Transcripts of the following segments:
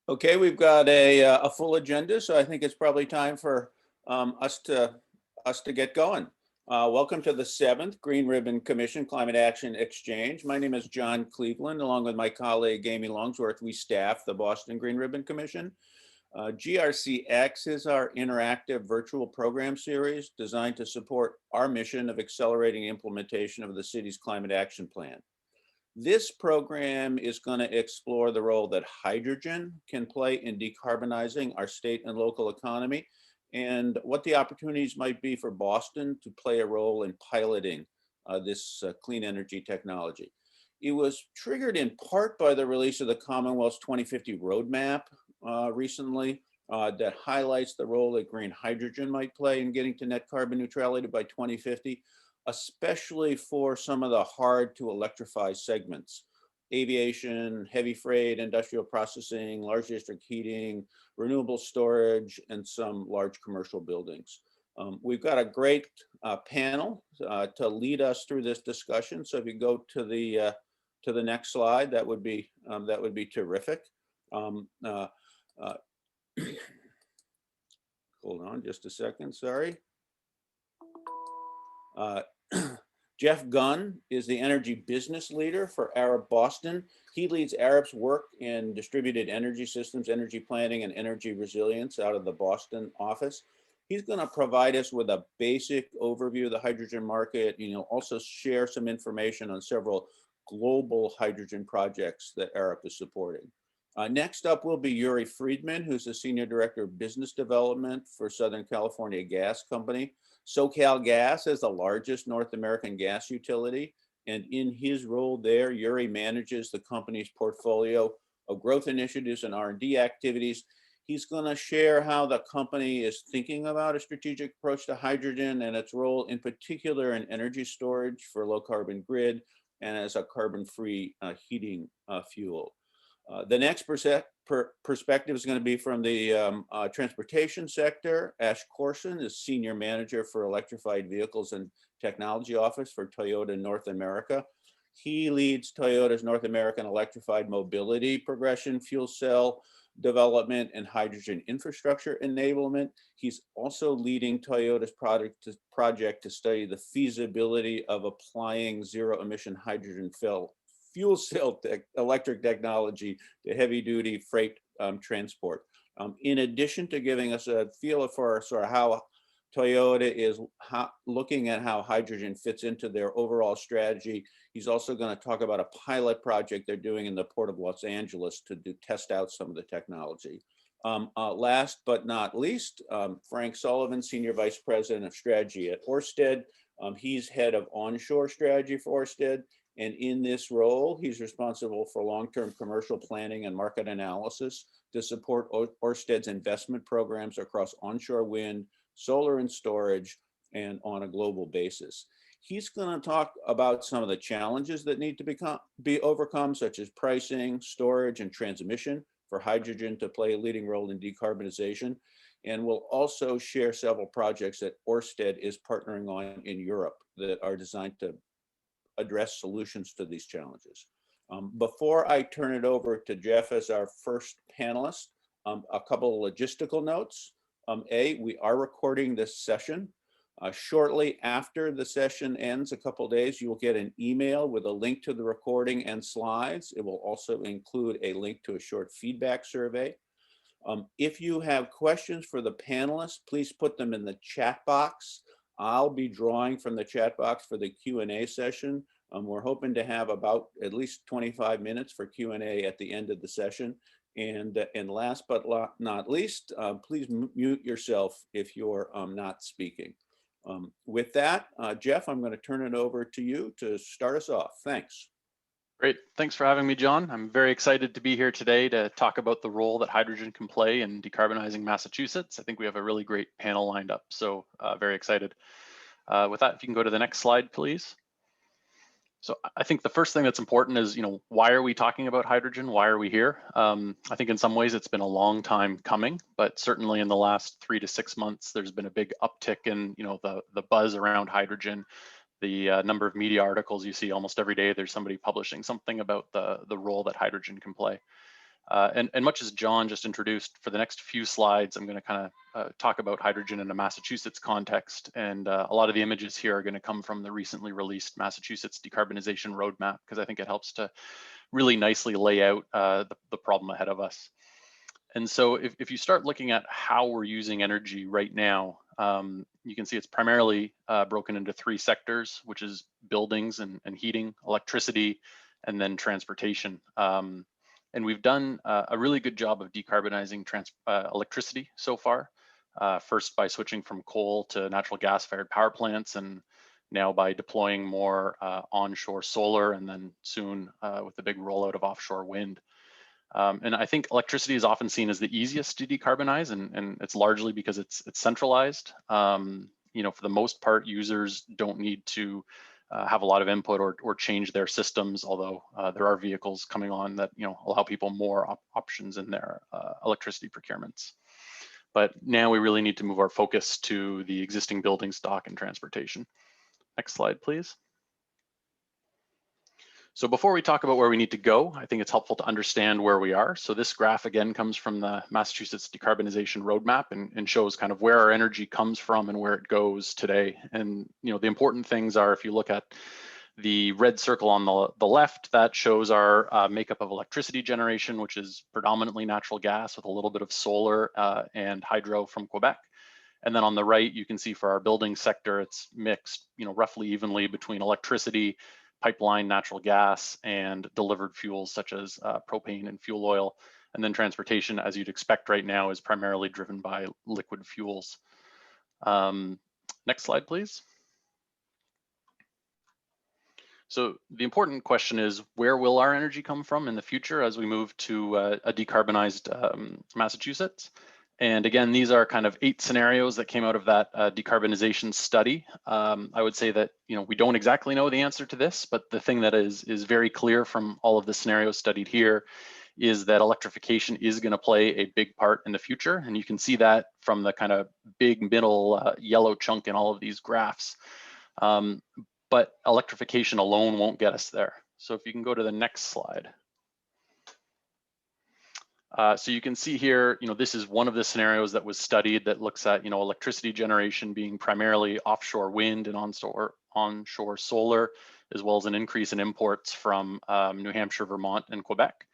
Okay, we've got a full agenda, so I think it's probably time for us to get going. Welcome to the 7th Green Ribbon Commission Climate Action Exchange. My name is John Cleveland. Along with my colleague Amy Longsworth, we staff the Boston Green Ribbon Commission. GRCx is our interactive virtual program series designed to support our mission of accelerating implementation of the city's climate action plan. This program is going to explore the role that hydrogen can play in decarbonizing our state and local economy, and what the opportunities might be for Boston to play a role in piloting this clean energy technology. It was triggered in part by the release of the Commonwealth's 2050 roadmap recently that highlights the role that green hydrogen might play in getting to net carbon neutrality by 2050. Especially for some of the hard to electrify segments: aviation, heavy freight, industrial processing, large district heating, renewable storage, and some large commercial buildings. We've got a great panel to lead us through this discussion. So if you go to the next slide, that would be terrific. Hold on just a second, sorry. Geoff Gunn is the energy business leader for Arup Boston. He leads Arup's work in distributed energy systems, energy planning, and energy resilience out of the Boston office. He's going to provide us with a basic overview of the hydrogen market. Also share some information on several global hydrogen projects that Arup is supporting. Next up will be Yuri Freedman, who's the Senior Director of Business Development for Southern California Gas Company. SoCal Gas is the largest North American gas utility, and in his role there, Yuri manages the company's portfolio of growth initiatives and R&D activities. He's going to share how the company is thinking about a strategic approach to hydrogen and its role in particular in energy storage for low carbon grid and as a carbon-free heating fuel. The next perspective is going to be from the transportation sector. Ash Corson is Senior Manager for Electrified Vehicles and Technology Office for Toyota North America. He leads Toyota's North American electrified mobility progression, fuel cell development, and hydrogen infrastructure enablement. He's also leading Toyota's project to study the feasibility of applying zero-emission hydrogen fuel cell electric technology to heavy duty freight transport. In addition to giving us a feel for sort of how Toyota is looking at how hydrogen fits into their overall strategy, he's also going to talk about a pilot project they're doing in the Port of Los Angeles to test out some of the technology. Last but not least, Frank Sullivan, Senior Vice President of Strategy at Ørsted. He's head of onshore strategy for Ørsted. And in this role, he's responsible for long-term commercial planning and market analysis to support Ørsted's investment programs across onshore wind, solar and storage, and on a global basis. He's going to talk about some of the challenges that need to be overcome, such as pricing, storage, and transmission for hydrogen to play a leading role in decarbonization. And we'll also share several projects that Ørsted is partnering on in Europe that are designed to address solutions to these challenges. Before I turn it over to Geoff as our first panelist, a couple of logistical notes. We are recording this session. Shortly after the session ends, a couple of days, you will get an email with a link to the recording and slides. It will also include a link to a short feedback survey. If you have questions for the panelists, please put them in the chat box. I'll be drawing from the chat box for the Q&A session. We're hoping to have about at least 25 minutes for Q&A at the end of the session. And last but not least, please mute yourself if you're not speaking. With that, Geoff, I'm going to turn it over to you to start us off. Thanks. Great. Thanks for having me, John. I'm very excited to be here today to talk about the role that hydrogen can play in decarbonizing Massachusetts. I think we have a really great panel lined up, so very excited. With that, if you can go to the next slide, please. So I think the first thing that's important is, why are we talking about hydrogen? Why are we here? I think in some ways it's been a long time coming, but certainly in the last 3 to 6 months, there's been a big uptick in, the buzz around hydrogen. The number of media articles you see almost every day, there's somebody publishing something about the role that hydrogen can play. And much as John just introduced, for the next few slides, I'm going to kind of talk about hydrogen in a Massachusetts context. And a lot of the images here are going to come from the recently released Massachusetts Decarbonization Roadmap, because I think it helps to really nicely lay out the problem ahead of us. And so if you start looking at how we're using energy right now, you can see it's primarily broken into three sectors, which is buildings and heating, electricity, and then transportation. And we've done a really good job of decarbonizing electricity so far, first by switching from coal to natural gas-fired power plants, and now by deploying more onshore solar, and then soon with the big rollout of offshore wind. And I think electricity is often seen as the easiest to decarbonize, and it's largely because it's centralized. You know, for the most part, users don't need to have a lot of input or change their systems, although there are vehicles coming on that, you know, allow people more options in their electricity procurements. But now we really need to move our focus to the existing building stock and transportation. Next slide, please. So before we talk about where we need to go, I think it's helpful to understand where we are. So this graph again comes from the Massachusetts Decarbonization Roadmap and shows kind of where our energy comes from and where it goes today. And you know, the important things are, if you look at the red circle on the left, that shows our makeup of electricity generation, which is predominantly natural gas with a little bit of solar and hydro from Quebec. And then on the right, you can see for our building sector, it's mixed, you know, roughly evenly between electricity, pipeline natural gas, and delivered fuels such as propane and fuel oil. And then transportation, as you'd expect right now, is primarily driven by liquid fuels. Next slide, please. So the important question is, where will our energy come from in the future as we move to a decarbonized Massachusetts? And again, these are kind of 8 scenarios that came out of that decarbonization study. I would say that, you know, we don't exactly know the answer to this, but the thing that is very clear from all of the scenarios studied here is that electrification is going to play a big part in the future. And you can see that from the kind of big middle yellow chunk in all of these graphs. But electrification alone won't get us there. So if you can go to the next slide. So you can see here, you know, this is one of the scenarios that was studied that looks at, you know, electricity generation being primarily offshore wind and onshore solar, as well as an increase in imports from New Hampshire, Vermont, and Quebec.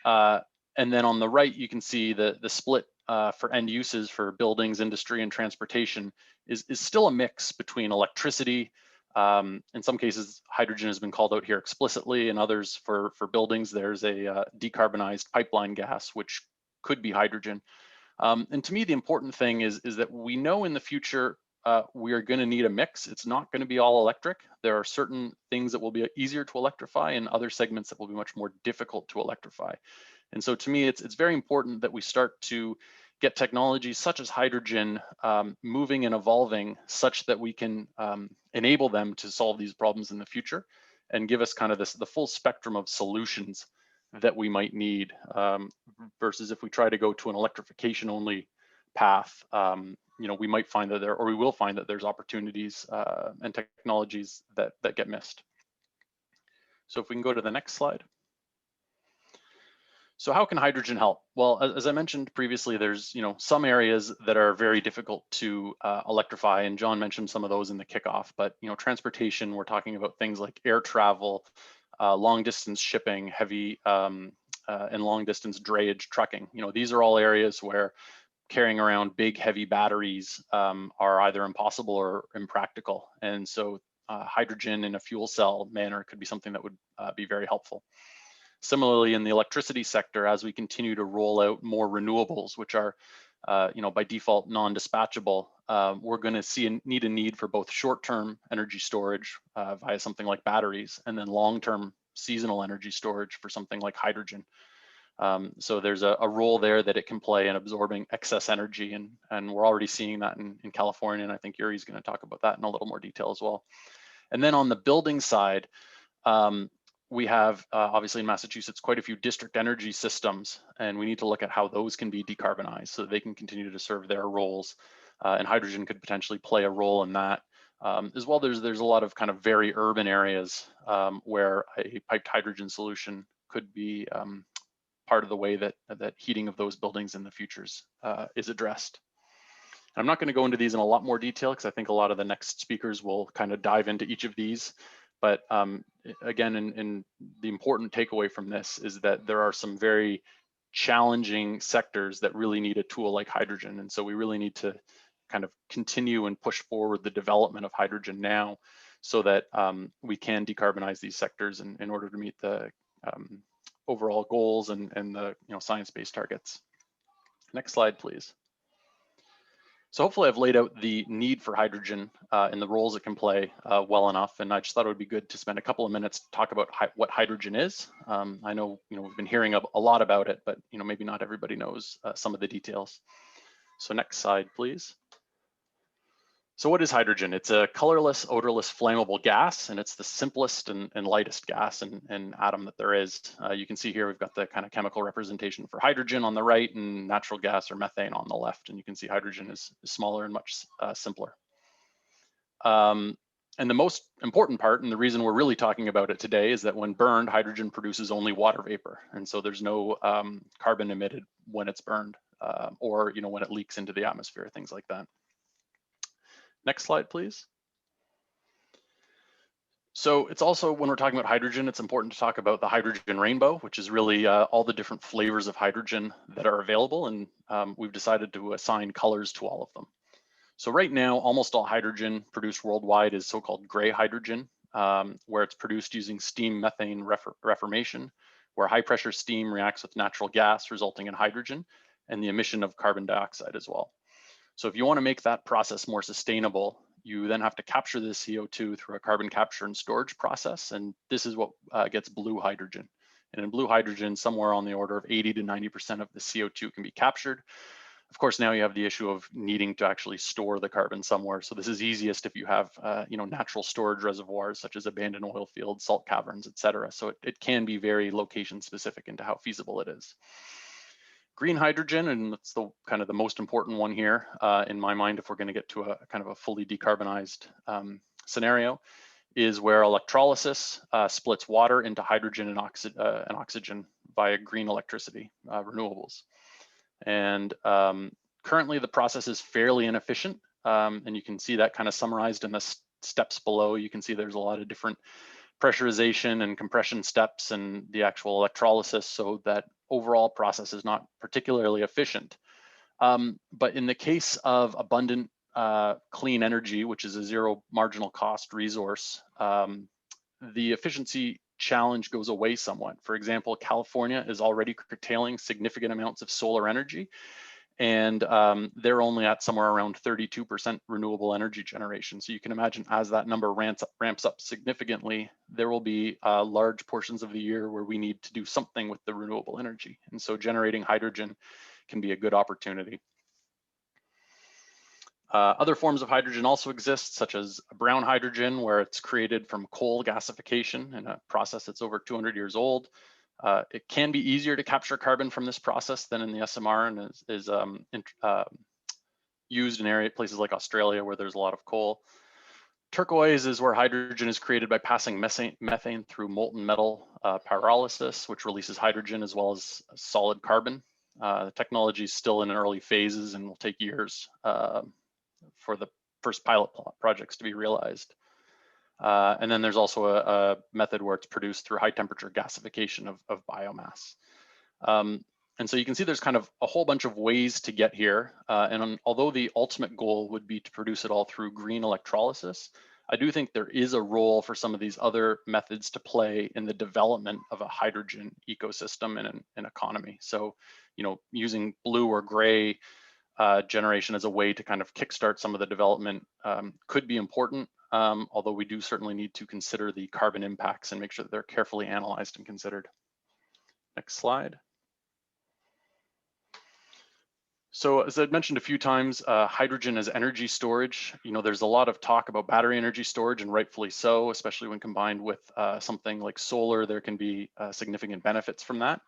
And then on the right, you can see the split for end uses for buildings, industry, and transportation is still a mix between electricity. In some cases, hydrogen has been called out here explicitly. In others, for buildings, there's a decarbonized pipeline gas, which could be hydrogen. And to me, the important thing is that we know in the future, we are going to need a mix. It's not going to be all electric. There are certain things that will be easier to electrify and other segments that will be much more difficult to electrify. And so to me, it's very important that we start to get technologies such as hydrogen moving and evolving such that we can enable them to solve these problems in the future and give us kind of the full spectrum of solutions that we might need, versus if we try to go to an electrification only path, you know, we might find that we will find that there's opportunities and technologies that get missed. So if we can go to the next slide. So how can hydrogen help? Well, as I mentioned previously, there's, you know, some areas that are very difficult to electrify, and John mentioned some of those in the kickoff. But, you know, transportation, we're talking about things like air travel, long distance shipping, heavy and long distance drayage, trucking. You know, these are all areas where carrying around big heavy batteries are either impossible or impractical. And so hydrogen in a fuel cell manner could be something that would be very helpful. Similarly, in the electricity sector, as we continue to roll out more renewables, which are, you know, by default non-dispatchable, we're going to need a need for both short-term energy storage via something like batteries, and then long-term seasonal energy storage for something like hydrogen. So there's a role there that it can play in absorbing excess energy, and we're already seeing that in California, and I think Yuri is going to talk about that in a little more detail as well. And then on the building side, we have, obviously in Massachusetts, quite a few district energy systems, and we need to look at how those can be decarbonized so they can continue to serve their roles. And hydrogen could potentially play a role in that. As well, there's a lot of kind of very urban areas where a piped hydrogen solution could be part of the way that heating of those buildings in the futures is addressed. I'm not going to go into these in a lot more detail because I think a lot of the next speakers will kind of dive into each of these. But again, in the important takeaway from this is that there are some very challenging sectors that really need a tool like hydrogen. And so we really need to kind of continue and push forward the development of hydrogen now so that we can decarbonize these sectors in order to meet the overall goals and the science-based targets. Next slide, please. So hopefully I've laid out the need for hydrogen and the roles it can play well enough. And I just thought it would be good to spend a couple of minutes to talk about what hydrogen is. I know we've been hearing a lot about it, but maybe not everybody knows some of the details. So next slide, please. So what is hydrogen? It's a colorless, odorless, flammable gas, and it's the simplest and lightest gas and atom that there is. You can see here we've got the kind of chemical representation for hydrogen on the right and natural gas or methane on the left, and you can see hydrogen is smaller and much simpler. And the most important part, and the reason we're really talking about it today, is that when burned, hydrogen produces only water vapor, and so there's no carbon emitted when it's burned or when it leaks into the atmosphere, things like that. Next slide, please. So it's also, when we're talking about hydrogen, it's important to talk about the hydrogen rainbow, which is really all the different flavors of hydrogen that are available. And we've decided to assign colors to all of them. So right now, almost all hydrogen produced worldwide is so-called gray hydrogen, where it's produced using steam methane reformation, where high pressure steam reacts with natural gas, resulting in hydrogen and the emission of carbon dioxide as well. So if you want to make that process more sustainable, you then have to capture the CO2 through a carbon capture and storage process. And this is what gets blue hydrogen. And in blue hydrogen, somewhere on the order of 80 to 90% of the CO2 can be captured. Of course, now you have the issue of needing to actually store the carbon somewhere. So this is easiest if you have natural storage reservoirs such as abandoned oil fields, salt caverns, et cetera. So it can be very location specific into how feasible it is. Green hydrogen, and that's the kind of the most important one here in my mind if we're going to get to a kind of a fully decarbonized scenario, is where electrolysis splits water into hydrogen and oxygen via green electricity, renewables. And currently the process is fairly inefficient, and you can see that kind of summarized in the steps below. You can see there's a lot of different pressurization and compression steps and the actual electrolysis, so that overall process is not particularly efficient. But in the case of abundant clean energy, which is a zero marginal cost resource, the efficiency challenge goes away somewhat. For example, California is already curtailing significant amounts of solar energy, and they're only at somewhere around 32% renewable energy generation. So you can imagine as that number ramps up significantly, there will be large portions of the year where we need to do something with the renewable energy. And so generating hydrogen can be a good opportunity. Other forms of hydrogen also exist, such as brown hydrogen, where it's created from coal gasification in a process that's over 200 years old. It can be easier to capture carbon from this process than in the SMR, and is used in places like Australia where there's a lot of coal. Turquoise is where hydrogen is created by passing methane through molten metal pyrolysis, which releases hydrogen as well as solid carbon. The technology is still in early phases and will take years for the first pilot projects to be realized. And then there's also a method where it's produced through high temperature gasification of biomass. And so you can see there's kind of a whole bunch of ways to get here. Although the ultimate goal would be to produce it all through green electrolysis, I do think there is a role for some of these other methods to play in the development of a hydrogen ecosystem and an economy. So, using blue or gray generation as a way to kind of kickstart some of the development could be important. Although we do certainly need to consider the carbon impacts and make sure that they're carefully analyzed and considered. Next slide. So as I've mentioned a few times, hydrogen as energy storage, there's a lot of talk about battery energy storage, and rightfully so, especially when combined with something like solar. There can be significant benefits from that.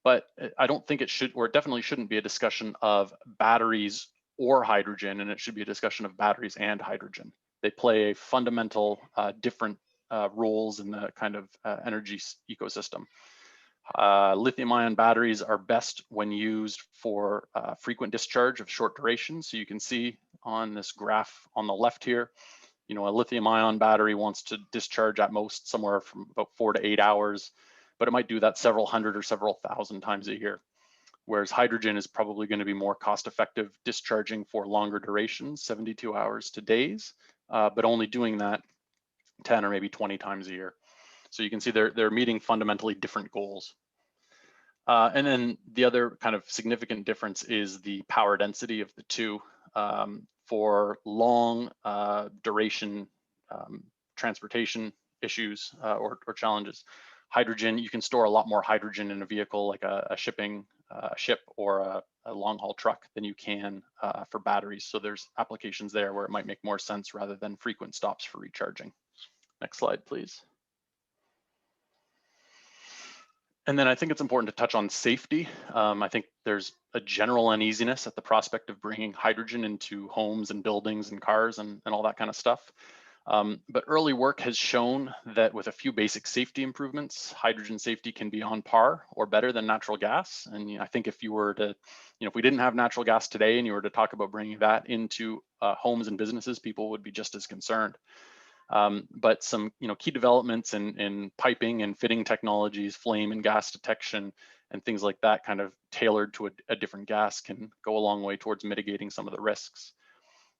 But I don't think it should, or it definitely shouldn't be a discussion of batteries or hydrogen, and it should be a discussion of batteries and hydrogen. They play a fundamental different roles in the kind of energy ecosystem. Lithium-ion batteries are best when used for frequent discharge of short duration. So you can see on this graph on the left here, you know, a lithium-ion battery wants to discharge at most somewhere from about 4 to 8 hours, but it might do that several hundred or several thousand times a year. Whereas hydrogen is probably going to be more cost-effective discharging for longer durations, 72 hours to days, but only doing that 10 or maybe 20 times a year. So you can see they're meeting fundamentally different goals. And then the other kind of significant difference is the power density of the two. For long duration transportation issues or challenges, hydrogen, you can store a lot more hydrogen in a vehicle like a shipping ship or a long haul truck than you can for batteries. So there's applications there where it might make more sense rather than frequent stops for recharging. Next slide, please. And then I think it's important to touch on safety. I think there's a general uneasiness at the prospect of bringing hydrogen into homes and buildings and cars and all that kind of stuff. But early work has shown that with a few basic safety improvements, hydrogen safety can be on par or better than natural gas. And I think if you were to, if we didn't have natural gas today and you were to talk about bringing that into homes and businesses, people would be just as concerned. But some key developments in piping and fitting technologies, flame and gas detection, and things like that, kind of tailored to a different gas, can go a long way towards mitigating some of the risks.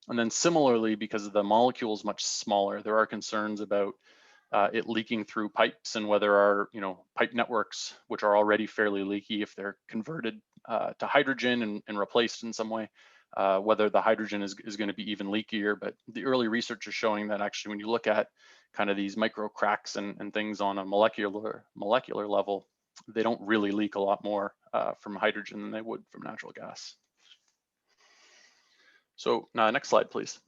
And then similarly, because the molecule is much smaller, there are concerns about it leaking through pipes, and whether our pipe networks, which are already fairly leaky, if they're converted to hydrogen and replaced in some way, whether the hydrogen is going to be even leakier. But the early research is showing that actually when you look at kind of these micro cracks and things on a molecular level, they don't really leak a lot more from hydrogen than they would from natural gas. So next slide, please.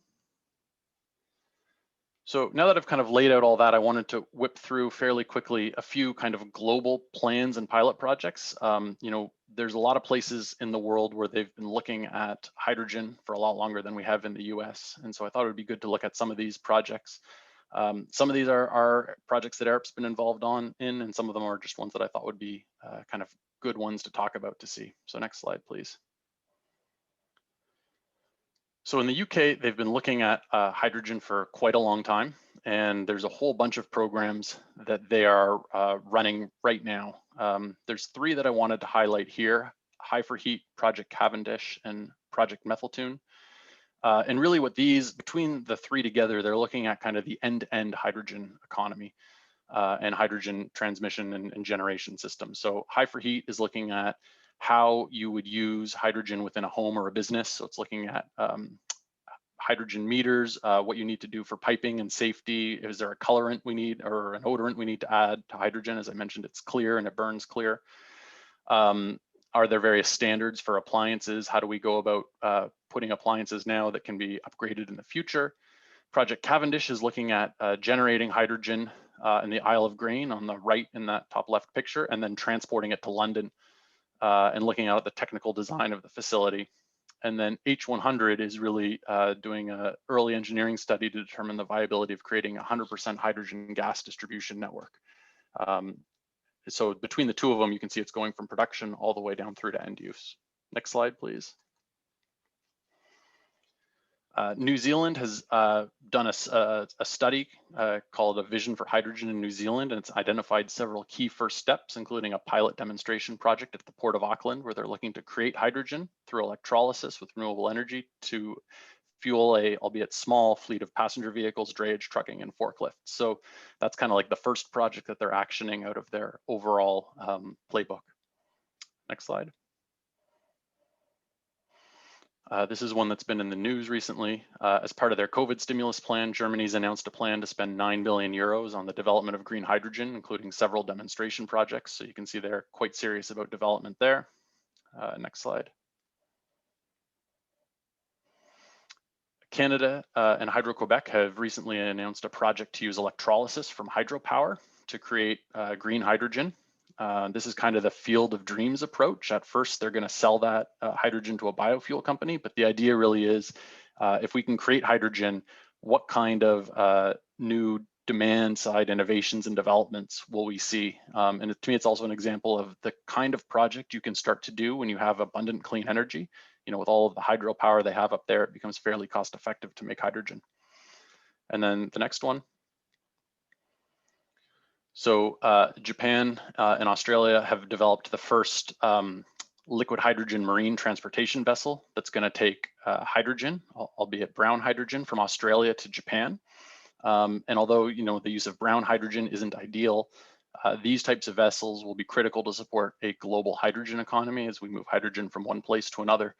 So now that I've kind of laid out all that, I wanted to whip through fairly quickly a few kind of global plans and pilot projects. There's a lot of places in the world where they've been looking at hydrogen for a lot longer than we have in the US. And so I thought it would be good to look at some of these projects. Some of these are projects that Arup's been involved in, and some of them are just ones that I thought would be kind of good ones to talk about to see. So next slide, please. So in the UK, they've been looking at hydrogen for quite a long time, and there's a whole bunch of programs that they are running right now. There's three that I wanted to highlight here: Hy4Heat, Project Cavendish, and Project Methyl-Tune. And really what between the three together, they're looking at kind of the end-to-end hydrogen economy and hydrogen transmission and generation systems. So Hy4Heat is looking at how you would use hydrogen within a home or a business. So it's looking at hydrogen meters, what you need to do for piping and safety. Is there a colorant we need or an odorant we need to add to hydrogen? As I mentioned, it's clear and it burns clear. Are there various standards for appliances? How do we go about putting appliances now that can be upgraded in the future? Project Cavendish is looking at generating hydrogen in the Isle of Grain on the right in that top left picture, and then transporting it to London and looking at the technical design of the facility. And then H100 is really doing an early engineering study to determine the viability of creating a 100% hydrogen gas distribution network. So between the two of them, you can see it's going from production all the way down through to end use. Next slide, please. New Zealand has done a study called A Vision for Hydrogen in New Zealand, and it's identified several key first steps, including a pilot demonstration project at the Port of Auckland, where they're looking to create hydrogen through electrolysis with renewable energy to fuel a, albeit small, fleet of passenger vehicles, drayage, trucking, and forklifts. So that's kind of like the first project that they're actioning out of their overall playbook. Next slide. This is one that's been in the news recently. As part of their COVID stimulus plan, Germany's announced a plan to spend 9 billion euros on the development of green hydrogen, including several demonstration projects. So you can see they're quite serious about development there. Next slide. Canada and Hydro-Quebec have recently announced a project to use electrolysis from hydropower to create green hydrogen. This is kind of the field of dreams approach. At first, they're going to sell that hydrogen to a biofuel company, but the idea really is if we can create hydrogen, what kind of new demand side innovations and developments will we see? And to me, it's also an example of the kind of project you can start to do when you have abundant clean energy. You know, with all of the hydropower they have up there, it becomes fairly cost effective to make hydrogen. And then the next one. So Japan and Australia have developed the first liquid hydrogen marine transportation vessel that's going to take hydrogen, albeit brown hydrogen, from Australia to Japan. And although, you know, the use of brown hydrogen isn't ideal, these types of vessels will be critical to support a global hydrogen economy as we move hydrogen from one place to another.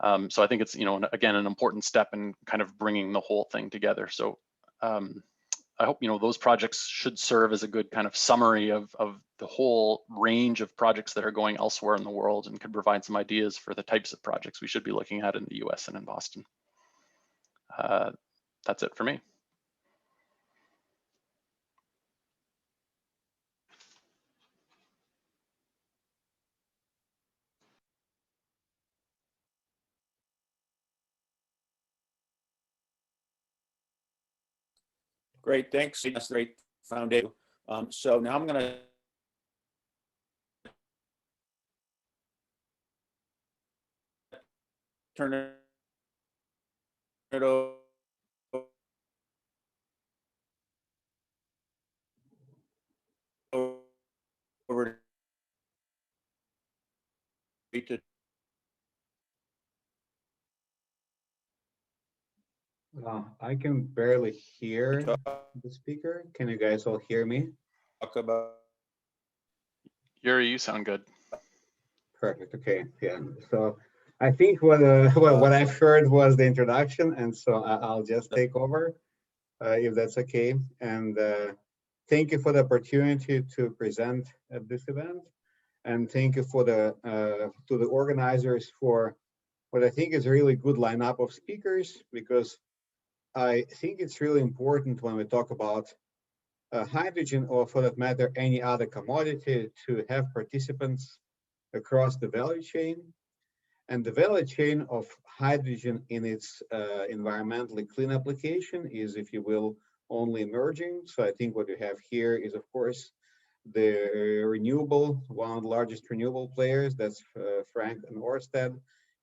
So I think it's, you know, again, an important step in kind of bringing the whole thing together. So I hope, you know, those projects should serve as a good kind of summary of the whole range of projects that are going elsewhere in the world, and could provide some ideas for the types of projects we should be looking at in the US and in Boston. That's it for me. Great, thanks. That's a great foundation. So now I'm going to turn it over to I can barely hear the speaker. Can you guys all hear me? talk about. Yuri, you sound good. Perfect. Okay. Yeah. So I think what I've heard was the introduction, and so I'll just take over, if that's okay. And thank you for the opportunity to present at this event, and thank you for the to the organizers for what I think is a really good lineup of speakers, because I think it's really important when we talk about hydrogen, or for that matter, any other commodity, to have participants across the value chain. And the value chain of hydrogen in its environmentally clean application is, if you will, only emerging. So I think what you have here is, of course, the renewable, one of the largest renewable players, that's Frank and Ørsted.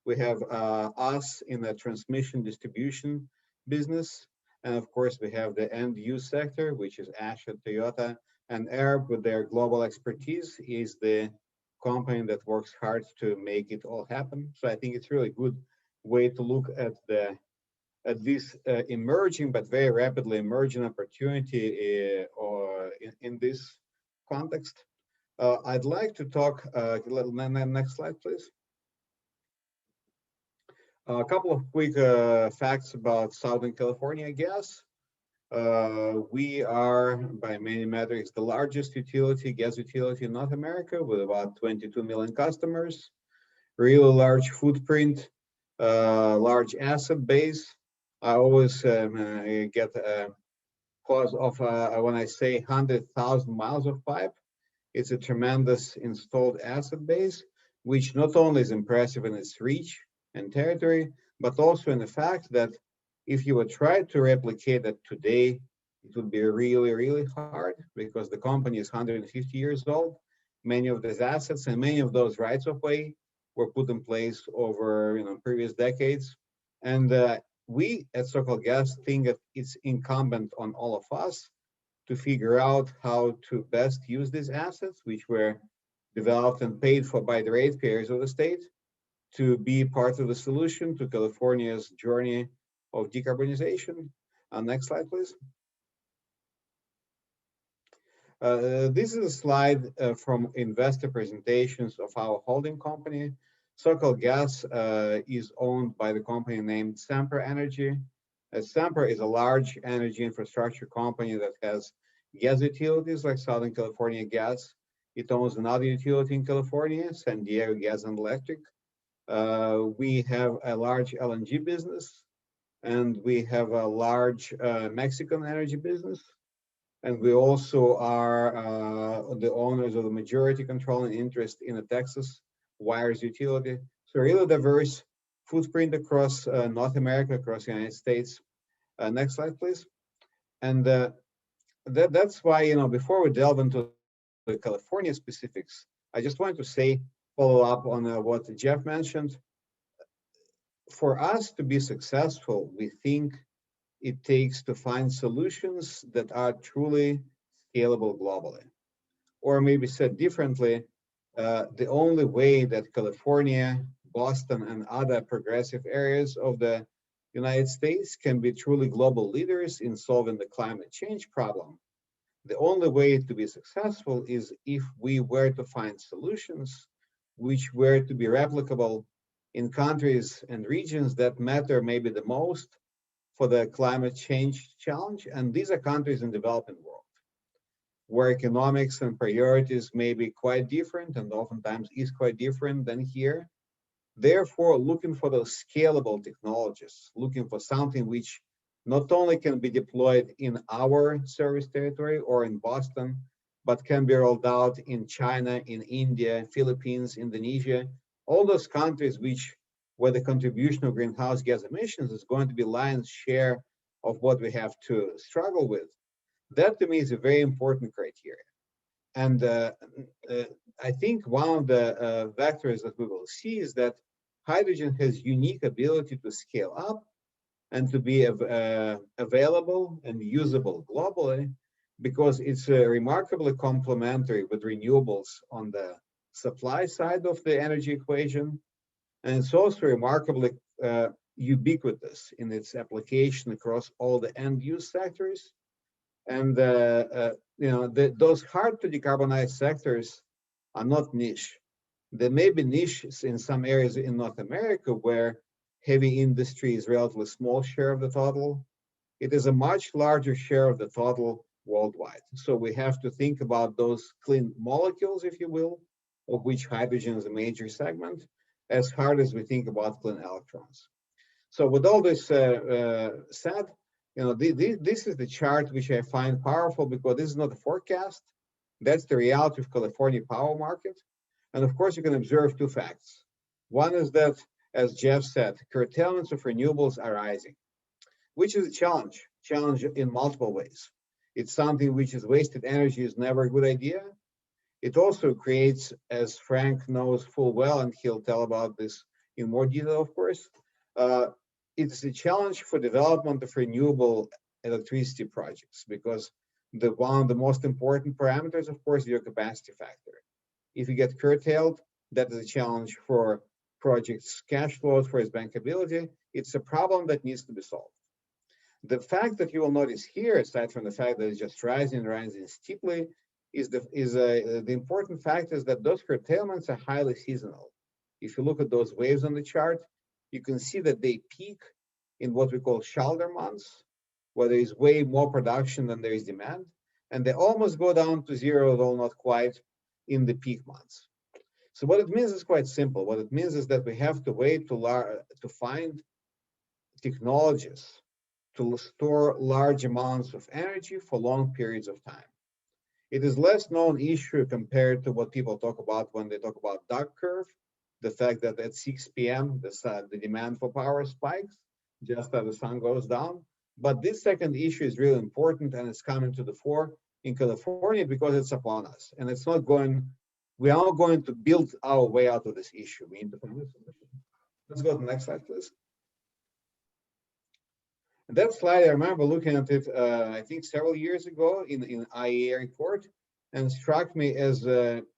We have us in the transmission distribution business. And of course, we have the end use sector, which is Asha, Toyota, and Arup, with their global expertise, is the company that works hard to make it all happen. So I think it's really good way to look at this emerging, but very rapidly emerging opportunity or in this context. I'd like to talk, next slide, please. A couple of quick facts about Southern California gas. We are, by many metrics, the largest gas utility in North America, with about 22 million customers, really large footprint, large asset base. I always get cause of when I say 100,000 miles of pipe. It's a tremendous installed asset base, which not only is impressive in its reach and territory, but also in the fact that if you would try to replicate that today, it would be really, really hard, because the company is 150 years old. Many of these assets and many of those rights of way were put in place over previous decades. And we at SoCalGas think that it's incumbent on all of us to figure out how to best use these assets, which were developed and paid for by the ratepayers of the state, to be part of the solution to California's journey of decarbonization. Next slide, please. This is a slide from investor presentations of our holding company. SoCalGas is owned by the company named Sempra Energy. Sempra is a large energy infrastructure company that has gas utilities like Southern California Gas. It owns another utility in California, San Diego Gas and Electric. We have a large LNG business, and we have a large Mexican energy business. And we also are the owners of the majority controlling interest in the Texas wires utility. So really diverse footprint across North America, across the United States. Next slide, please. And that's why, you know, before we delve into the California specifics, I just wanted to say, follow up on what Geoff mentioned. For us to be successful, we think it takes to find solutions that are truly scalable globally. Or maybe said differently, the only way that California, Boston, and other progressive areas of the United States can be truly global leaders in solving the climate change problem, the only way to be successful is if we were to find solutions which were to be replicable in countries and regions that matter maybe the most for the climate change challenge. And these are countries in the developing world, where economics and priorities may be quite different and oftentimes is quite different than here. Therefore, looking for those scalable technologies, looking for something which not only can be deployed in our service territory or in Boston, but can be rolled out in China, in India, Philippines, Indonesia, all those countries where the contribution of greenhouse gas emissions is going to be lion's share of what we have to struggle with. That to me is a very important criteria. And I think one of the vectors that we will see is that hydrogen has unique ability to scale up and to be available and usable globally, because it's remarkably complementary with renewables on the supply side of the energy equation. And it's also remarkably ubiquitous in its application across all the end use sectors. And you know, those hard to decarbonize sectors are not niche. There may be niches in some areas in North America where heavy industry is a relatively small share of the total. It is a much larger share of the total worldwide. So we have to think about those clean molecules, if you will, of which hydrogen is a major segment, as hard as we think about clean electrons. So with all this said, you know, this is the chart which I find powerful because this is not a forecast. That's the reality of California power market. And of course, you can observe two facts. One is that, as Geoff said, curtailments of renewables are rising, which is a challenge in multiple ways. It's something which is wasted energy is never a good idea. It also creates, as Frank knows full well, and he'll tell about this in more detail, of course, it's a challenge for development of renewable electricity projects because one of the most important parameters, of course, is your capacity factor. If you get curtailed, that is a challenge for projects' cash flows, for its bankability. It's a problem that needs to be solved. The fact that you will notice here, aside from the fact that it's just rising steeply, is the important fact is that those curtailments are highly seasonal. If you look at those waves on the chart, you can see that they peak in what we call shoulder months, where there is way more production than there is demand, and they almost go down to zero, though not quite, in the peak months. So what it means is quite simple. What it means is that we have to wait to find technologies to store large amounts of energy for long periods of time. It is less known issue compared to what people talk about when they talk about duck curve, the fact that at 6 p.m. the demand for power spikes just as the sun goes down. But this second issue is really important, and it's coming to the fore in California because it's upon us, and it's not going. We are not going to build our way out of this issue. We need to find a solution. Let's go to the next slide, please. That slide, I remember looking at it, I think several years ago in IEA report, and struck me as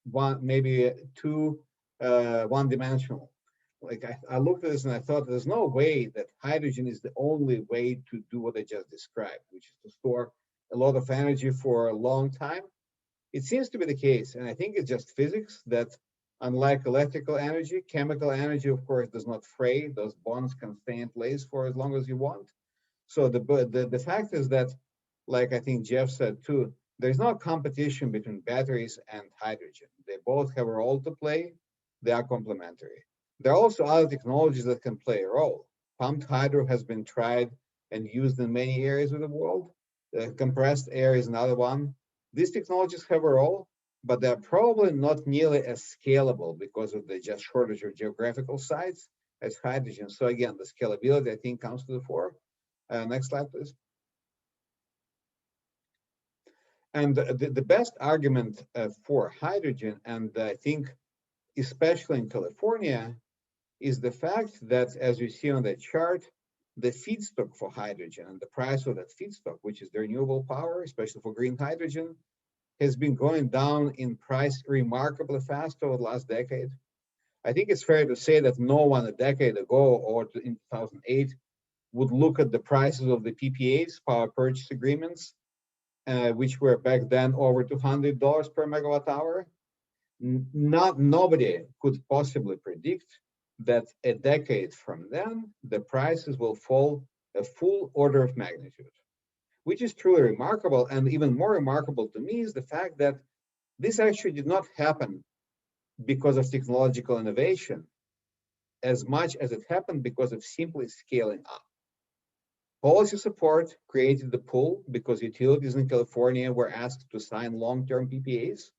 one-dimensional. Like I looked at this and I thought there's no way that hydrogen is the only way to do what I just described, which is to store a lot of energy for a long time. It seems to be the case, and I think it's just physics that unlike electrical energy, chemical energy, of course, does not fray. Those bonds can stay in place for as long as you want. So the fact is that, like I think Geoff said too, there's no competition between batteries and hydrogen. They both have a role to play. They are complementary. There are also other technologies that can play a role. Pumped hydro has been tried and used in many areas of the world. Compressed air is another one. These technologies have a role, but they're probably not nearly as scalable because of the just shortage of geographical sites as hydrogen. So again, the scalability, I think, comes to the fore. Next slide, please. And the best argument for hydrogen, and I think especially in California, is the fact that, as you see on the chart, the feedstock for hydrogen and the price of that feedstock, which is the renewable power, especially for green hydrogen, has been going down in price remarkably fast over the last decade. I think it's fair to say that no one a decade ago or in 2008 would look at the prices of the PPAs, power purchase agreements, which were back then over $200 per megawatt hour. Nobody could possibly predict that a decade from then, the prices will fall a full order of magnitude, which is truly remarkable. And even more remarkable to me is the fact that this actually did not happen because of technological innovation as much as it happened because of simply scaling up. Policy support created the pool because utilities in California were asked to sign long-term PPAs.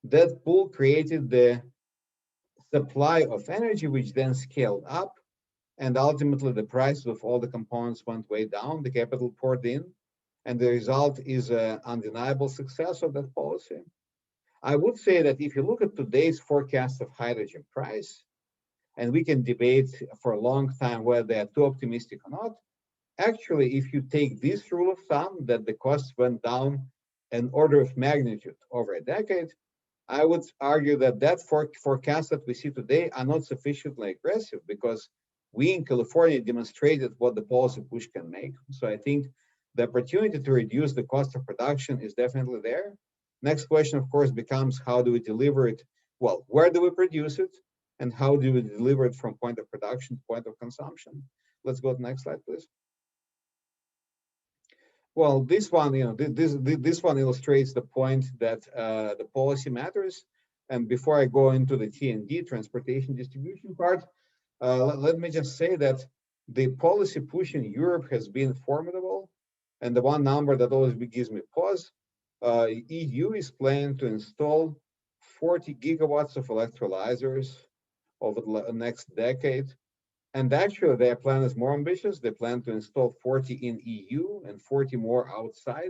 That pool created the supply of energy, which then scaled up, and ultimately the price of all the components went way down, the capital poured in, and the result is an undeniable success of that policy. I would say that if you look at today's forecast of hydrogen price, and we can debate for a long time whether they are too optimistic or not, actually, if you take this rule of thumb, that the costs went down an order of magnitude over a decade, I would argue that that forecast that we see today are not sufficiently aggressive because we in California demonstrated what the policy push can make. So I think the opportunity to reduce the cost of production is definitely there. Next question, of course, becomes how do we deliver it? Well, where do we produce it? And how do we deliver it from point of production to point of consumption? Let's go to the next slide, please. Well, this one, this one illustrates the point that the policy matters. And before I go into the T&D, transportation distribution part, let me just say that the policy push in Europe has been formidable. And the one number that always gives me pause, EU is planning to install 40 gigawatts of electrolyzers over the next decade. And actually, their plan is more ambitious. They plan to install 40 in EU and 40 more outside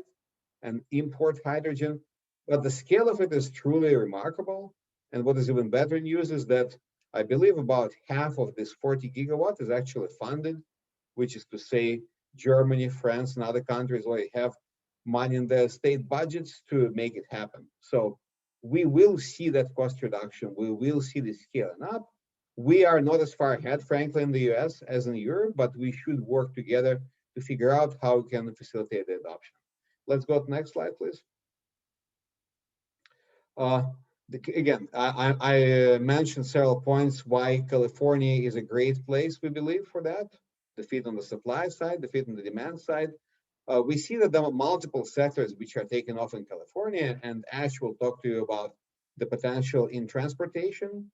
and import hydrogen. But the scale of it is truly remarkable. And what is even better news is that I believe about half of this 40 gigawatt is actually funded, which is to say Germany, France, and other countries already have money in their state budgets to make it happen. So we will see that cost reduction. We will see the scaling up. We are not as far ahead, frankly, in the US as in Europe, but we should work together to figure out how we can facilitate the adoption. Let's go to the next slide, please. Again, I mentioned several points why California is a great place, we believe, for that. The fit on the supply side, the fit on the demand side. We see that there are multiple sectors which are taking off in California, and Ash will talk to you about the potential in transportation.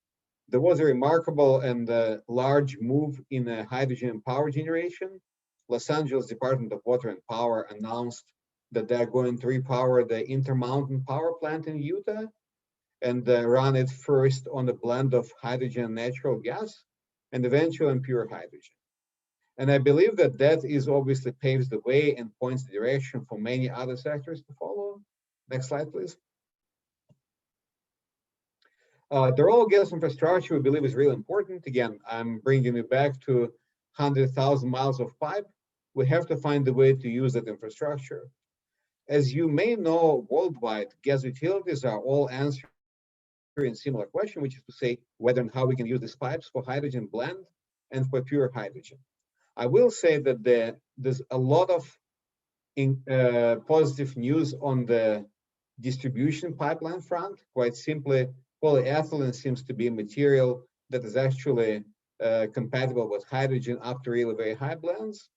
There was a remarkable and large move in hydrogen and power generation. Los Angeles Department of Water and Power announced that they're going to repower the Intermountain Power Plant in Utah and run it first on a blend of hydrogen and natural gas and eventually on pure hydrogen. And I believe that that is obviously paves the way and points the direction for many other sectors to follow. Next slide, please. The role of gas infrastructure, we believe, is really important. Again, I'm bringing you back to 100,000 miles of pipe. We have to find a way to use that infrastructure. As you may know, worldwide, gas utilities are all answering a similar question, which is to say whether and how we can use these pipes for hydrogen blend and for pure hydrogen. I will say that there's a lot of positive news on the distribution pipeline front. Quite simply, polyethylene seems to be a material that is actually compatible with hydrogen up to really very high blends.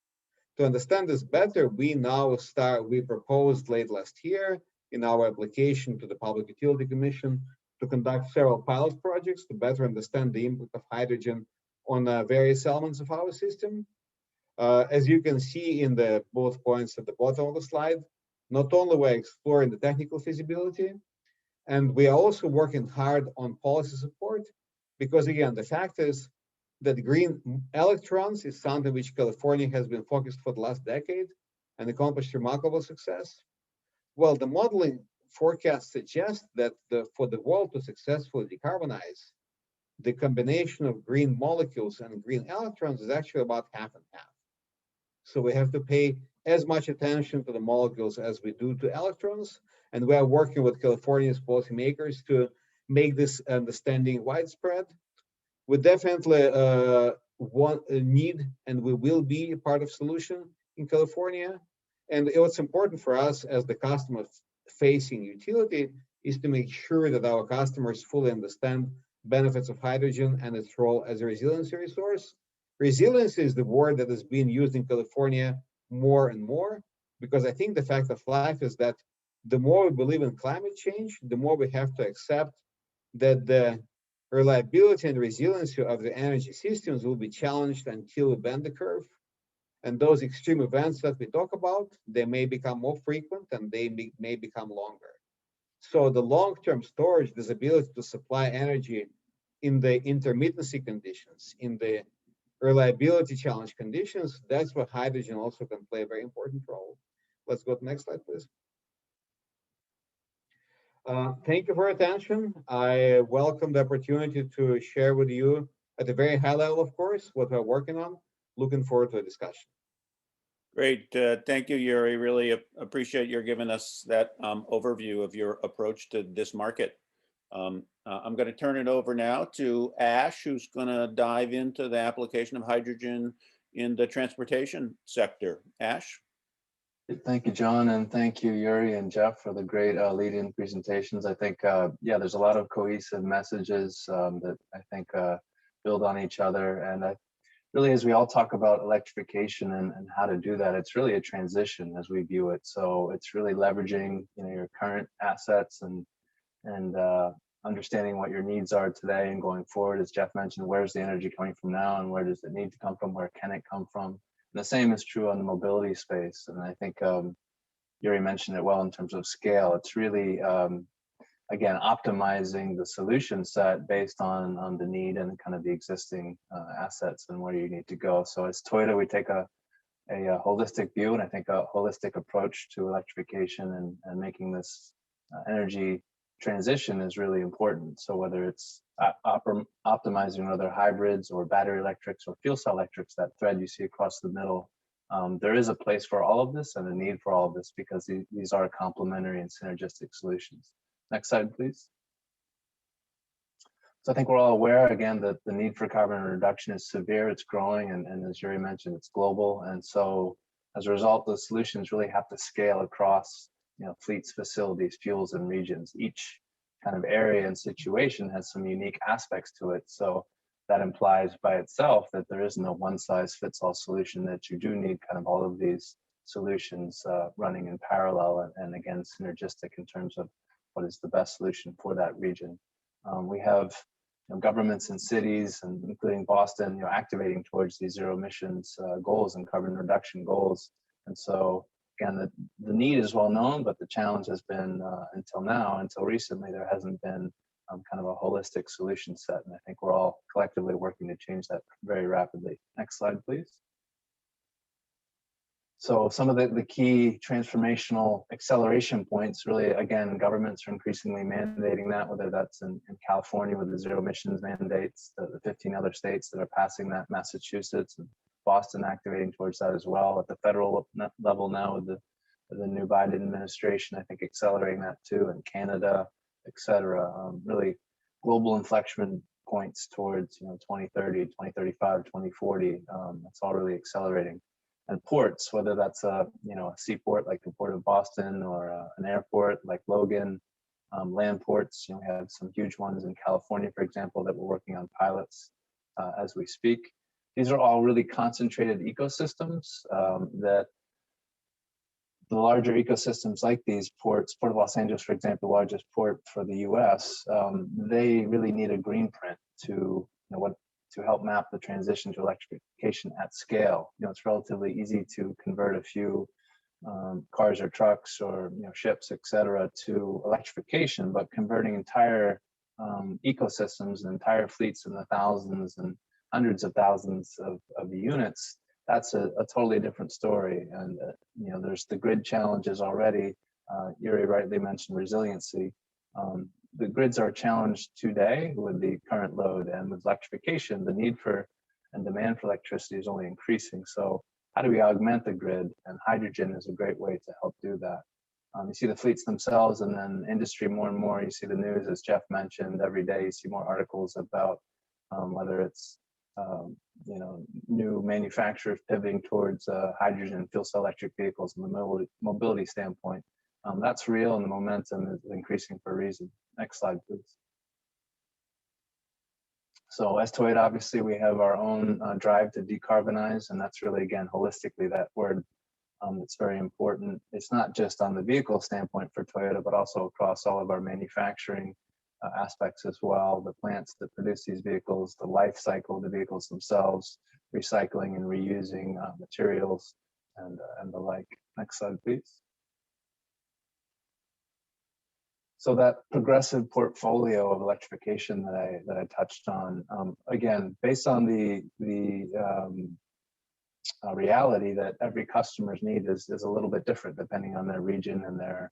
To understand this better, we proposed late last year in our application to the Public Utility Commission to conduct several pilot projects to better understand the impact of hydrogen on various elements of our system. As you can see in the both points at the bottom of the slide, not only we're exploring the technical feasibility, and we are also working hard on policy support, because again, the fact is that green electrons is something which California has been focused for the last decade and accomplished remarkable success. Well, the modeling forecast suggests that for the world to successfully decarbonize, the combination of green molecules and green electrons is actually about half and half. So we have to pay as much attention to the molecules as we do to electrons. And we are working with California's policymakers to make this understanding widespread. We definitely need, and we will be part of solution in California. And what's important for us as the customer-facing utility is to make sure that our customers fully understand benefits of hydrogen and its role as a resiliency resource. Resiliency is the word that is being used in California more and more, because I think the fact of life is that the more we believe in climate change, the more we have to accept that the reliability and resiliency of the energy systems will be challenged until we bend the curve. And those extreme events that we talk about, they may become more frequent and they may become longer. So the long-term storage, this ability to supply energy in the intermittency conditions, in the reliability challenge conditions, that's where hydrogen also can play a very important role. Let's go to the next slide, please. Thank you for your attention. I welcome the opportunity to share with you at a very high level, of course, what we're working on. Looking forward to a discussion. Great. Thank you, Yuri. Really appreciate your giving us that overview of your approach to this market. I'm going to turn it over now to Ash, who's going to dive into the application of hydrogen in the transportation sector. Ash? Thank you, John, and thank you, Yuri and Geoff, for the great lead-in presentations. I think, yeah, there's a lot of cohesive messages that I think build on each other. And really, as we all talk about electrification and how to do that, it's really a transition as we view it. So it's really leveraging, your current assets and understanding what your needs are today and going forward. As Geoff mentioned, where's the energy coming from now, and where does it need to come from? Where can it come from? And the same is true on the mobility space. And I think Yuri mentioned it well in terms of scale. It's really, again, optimizing the solution set based on the need and kind of the existing assets and where you need to go. So as Toyota, we take a holistic view, and I think a holistic approach to electrification and making this energy transition is really important. So whether it's optimizing whether hybrids or battery electrics or fuel cell electrics, that thread you see across the middle, there is a place for all of this and a need for all of this, because these are complementary and synergistic solutions. Next slide, please. So I think we're all aware, again, that the need for carbon reduction is severe, it's growing, and as Yuri mentioned, it's global. And so as a result, the solutions really have to scale across fleets, facilities, fuels, and regions. Each kind of area and situation has some unique aspects to it. So that implies by itself that there is no one-size-fits-all solution, that you do need kind of all of these solutions running in parallel and again, synergistic in terms of what is the best solution for that region. We have governments and cities, and including Boston, activating towards these zero emissions goals and carbon reduction goals. And so again, the need is well known, but the challenge has been until recently, there hasn't been kind of a holistic solution set. And I think we're all collectively working to change that very rapidly. Next slide, please. So some of the key transformational acceleration points, really, again, governments are increasingly mandating that, whether that's in California with the zero emissions mandates, the 15 other states that are passing that, Massachusetts and Boston activating towards that as well. At the federal level now with the new Biden administration, I think accelerating that too, and Canada, et cetera. Really global inflection points towards 2030, 2035, 2040. That's all really accelerating. And ports, whether that's a seaport like the Port of Boston or an airport like Logan, land ports. We have some huge ones in California, for example, that we're working on pilots as we speak. These are all really concentrated ecosystems that the larger ecosystems like these ports, Port of Los Angeles, for example, the largest port for the US, they really need a green print to help map the transition to electrification at scale. It's relatively easy to convert a few cars or trucks or ships, et cetera, to electrification, but converting entire ecosystems and entire fleets in the thousands and hundreds of thousands of units, that's a totally different story. And there's the grid challenges already, Yuri rightly mentioned resiliency. The grids are challenged today with the current load, and with electrification, the need for and demand for electricity is only increasing. So how do we augment the grid? And hydrogen is a great way to help do that. You see the fleets themselves, and then industry more and more. You see the news, as Geoff mentioned, every day you see more articles about whether it's new manufacturers pivoting towards hydrogen fuel cell electric vehicles from the mobility standpoint. That's real, and the momentum is increasing for a reason. Next slide, please. So as Toyota, obviously, we have our own drive to decarbonize, and that's really, again, holistically that word that's very important. It's not just on the vehicle standpoint for Toyota, but also across all of our manufacturing aspects as well, the plants that produce these vehicles, the life cycle of the vehicles themselves, recycling and reusing materials, and the like. Next slide, please. So that progressive portfolio of electrification that I touched on, again, based on the reality that every customer's need is a little bit different depending on their region and their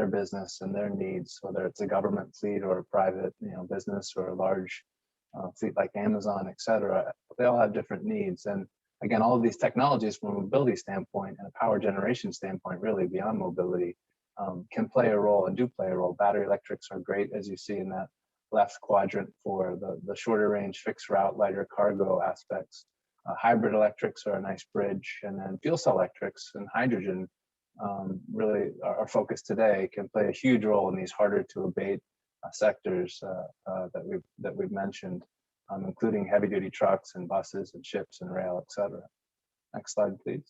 business and their needs, whether it's a government fleet or a private business or a large fleet like Amazon, et cetera. They all have different needs. And again, all of these technologies from a mobility standpoint and a power generation standpoint, really beyond mobility, can play a role and do play a role. Battery electrics are great, as you see in that left quadrant, for the shorter range, fixed route, lighter cargo aspects. Hybrid electrics are a nice bridge, and then fuel cell electrics and hydrogen really are focused today, can play a huge role in these harder to abate sectors that we've mentioned, including heavy duty trucks and buses and ships and rail, et cetera. Next slide, please.